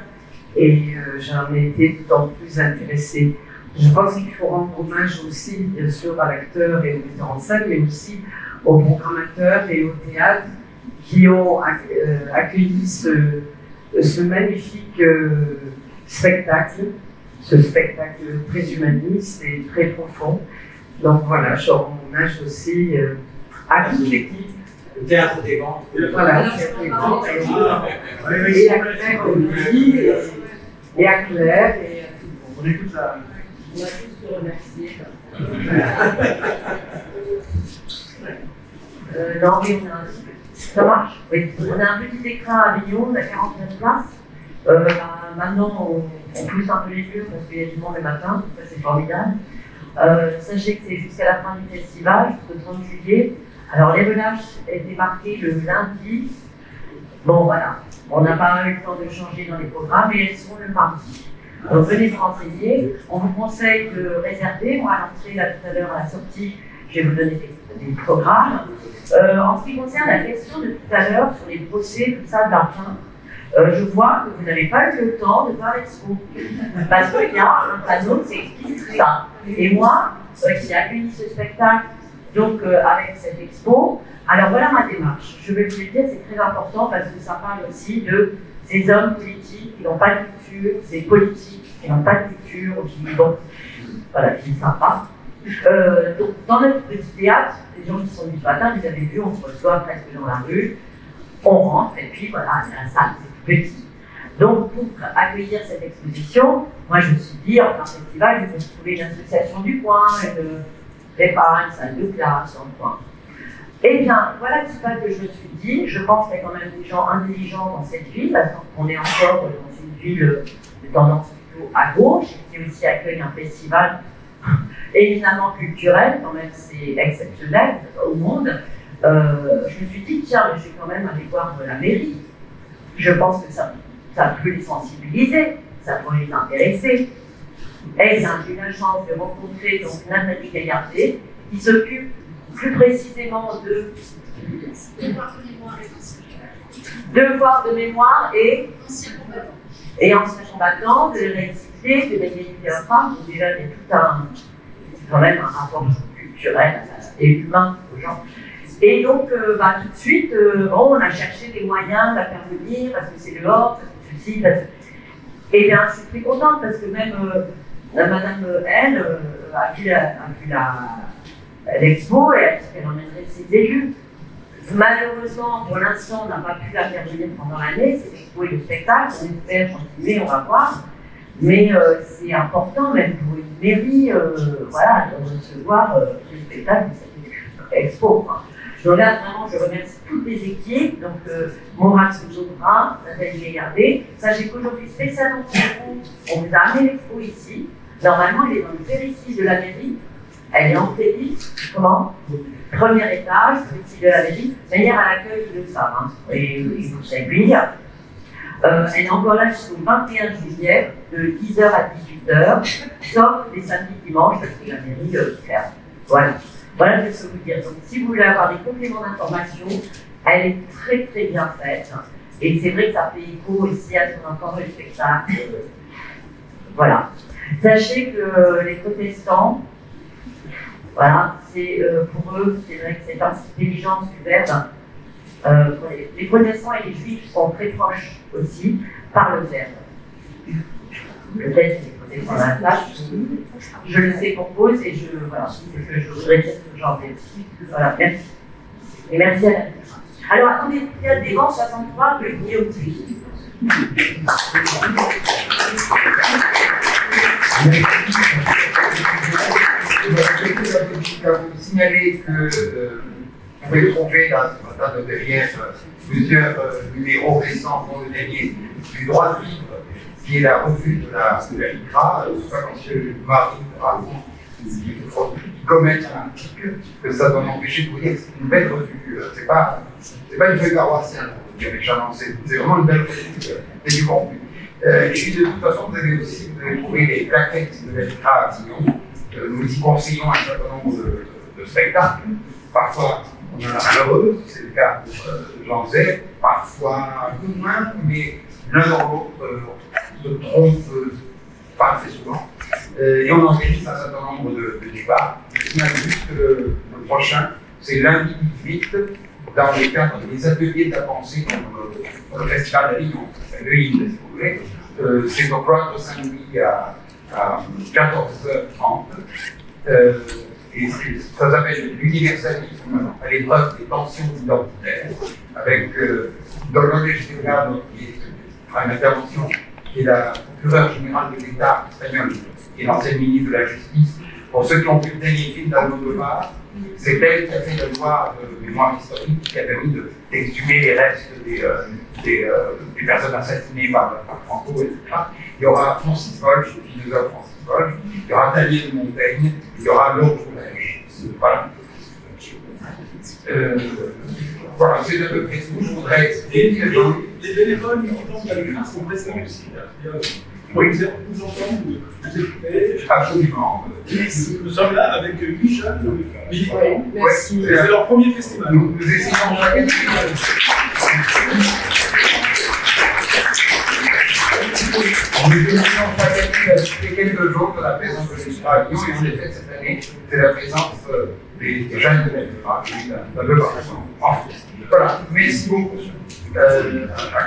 Speaker 10: et j'en ai été d'autant plus intéressée. Je pense qu'il faut rendre hommage aussi, bien sûr, à l'acteur et au metteur en scène, mais aussi aux programmateurs et au théâtre qui ont accueilli ce magnifique spectacle, ce spectacle très humaniste et très profond. Donc voilà, je rends hommage aussi à toute l'équipe.
Speaker 5: Le théâtre des vents.
Speaker 10: Voilà, le théâtre des vents. Et à Claire aussi, et à Claire, et à tout le monde.
Speaker 8: On écoute la.
Speaker 10: On va tous se remercier. Non, oui, ça marche. Oui. On a un petit écran à Avignon, on a 49 places. Maintenant, on pousse un peu les murs parce qu'il y a du monde le matin, ça c'est formidable. Sachez que c'est jusqu'à la fin du festival, jusqu'au 30 juillet. Alors les relâches étaient marquées le lundi. Bon voilà, on n'a pas eu le temps de changer dans les programmes, mais elles sont le mardi. Donc venez vous renseigner. On vous conseille de réserver. Moi à l'entrée, là tout à l'heure à la sortie, je vais vous donner des programmes. En ce qui concerne la question de tout à l'heure sur les procès, tout ça de la fin, je vois que vous n'avez pas eu le temps de voir l'expo. Parce qu'il y a un panneau qui explique tout ça. Et moi, qui ai accueilli ce spectacle, donc avec cette expo, alors voilà ma démarche. Je vais vous le dire, c'est très important parce que ça parle aussi de ces hommes politiques qui n'ont pas de culture, ces politiques qui n'ont pas de culture, ou qui ne savent pas. Donc, dans notre petit théâtre, les gens qui sont venus ce matin, vous avez vu, on se reçoit presque dans la rue, on rentre et puis voilà, la salle, c'est tout petit. Donc, pour accueillir cette exposition, moi je me suis dit, en plein festival, je vais trouver une association du coin, une une salle de classe dans le coin. Eh bien, voilà un petit peu que je me suis dit. Je pense qu'il y a quand même des gens intelligents dans cette ville, parce qu'on est encore dans une ville de tendance plutôt à gauche, qui aussi accueille un festival éminemment culturel, quand même c'est exceptionnel au monde. Je me suis dit, tiens, je vais quand même aller voir la mairie. Je pense que ça peut les sensibiliser, ça peut les intéresser. Et bien, j'ai eu la chance de rencontrer donc Nathalie Gaillardet, qui s'occupe plus précisément de devoirs de mémoire et anciens combattants, de l'égalité, de l'égalité homme-femme. Donc déjà, il y a quand même un rapport culturel et humain aux gens. Et donc, tout de suite, on a cherché des moyens de la faire venir, parce que c'est dehors, parce que ceci, parce que... Eh bien, je suis très contente, parce que même Madame, elle, a vu l'expo, et elle a dit qu'elle emmènerait ses élus. Malheureusement, pour l'instant, on n'a pas pu la faire venir pendant l'année, c'est l'expo et le spectacle, on espère continuer, on va voir. Mais c'est important, même pour une mairie, de recevoir le spectacle de cette expo. Donc là, vraiment, je remercie toutes les équipes, donc Morat Soujobra, Nathalie Gaillardet. Sachez qu'aujourd'hui, spécialement pour vous, on vous a amené l'expo ici. Normalement, elle est dans le périphérie de la mairie. Elle est en périphérie, comment? Premier étage, petit de la mairie. D'ailleurs, à l'accueil, ils le savent, et ils vous aiguillent. Elle est encore là jusqu'au 21 juillet, de 10h à 18h, sauf les samedis dimanches, parce que la mairie ferme. Voilà. Voilà ce que je peux vous dire. Donc, si vous voulez avoir des compléments d'information, elle est très très bien faite. Et c'est vrai que ça fait écho aussi à ce qu'on entend dans le spectacle. Voilà. Sachez que les protestants, voilà, c'est pour eux, c'est vrai que cette intelligence du verbe. Les protestants et les juifs sont très proches aussi par le verbe. Peut-être que les protestants à la place, je le sais pour cause et je voudrais dire ce genre de... Voilà, merci. Et merci à la... Alors attendez, il y a des vents 63 que Guillaume dit.
Speaker 2: Je vais vous signaler que vous pouvez trouver là, ce matin de derrière plusieurs numéros récents, dont le dernier du droit de vivre, qui est la revue de la LICRA, soit quand M. Marie qui commettent un article, que ça doit m'empêcher de vous dire que c'est une belle revue. C'est pas une feuille paroissienne, c'est vraiment une belle revue, c'est du contenu. Et puis de toute façon, vous allez trouver les plaquettes de la LICRA à Avignon. Nous y conseillons un certain nombre de spectacles. Parfois, on en a malheureux, c'est le cas de Jean Zay, parfois un peu moins, mais l'un dans l'autre se trompe pas très souvent. Et on organise un certain nombre de débats. Je juste que le prochain, c'est lundi 18, dans le cadre des ateliers de la pensée, dans le festival d'Avignon, c'est le INE, si vous voulez. C'est au Cloître Saint-Louis à 14h30. Et ça s'appelle l'universalisme à l'épreuve des tensions identitaires, avec Dolores Général qui fera une intervention qui est la procureure générale de l'État espagnol, qui est l'ancienne ministre de la Justice. Pour ceux qui ont vu le dernier film d'Almodóvar, c'est elle qui a fait la loi de mémoire historique qui a permis d'exhumer les restes des personnes assassinées par Franco, etc. Il y aura Francis Bolge, le philosophe Francis Bolge, il y aura Daniel de Montaigne, il y aura Laure Joubert. Voilà. Voilà, c'est à peu près ce que je voudrais expliquer.
Speaker 8: Les bénévoles militants de la Grâce sont présents aussi.
Speaker 2: Oui,
Speaker 8: vous entendre, vous écouter.
Speaker 2: Absolument.
Speaker 8: Nous sommes là avec 8 jeunes militants.
Speaker 2: Merci.
Speaker 8: C'est leur premier festival.
Speaker 2: Nous essayons chaque année. Nous essayons chaque année d'ajouter quelques jours de la présence de l'Espagne. Et en effet, cette année, c'est la présence des jeunes de l'Espagne. Voilà, merci beaucoup à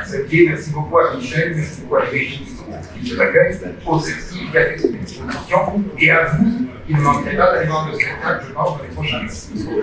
Speaker 2: Xavier, merci beaucoup à Michel, merci beaucoup à Régis qui nous accueille, au Ceci qui a fait cette exposition, et à vous qui ne manquerez pas d'aller voir le spectacle, je pense, dans les prochains mois.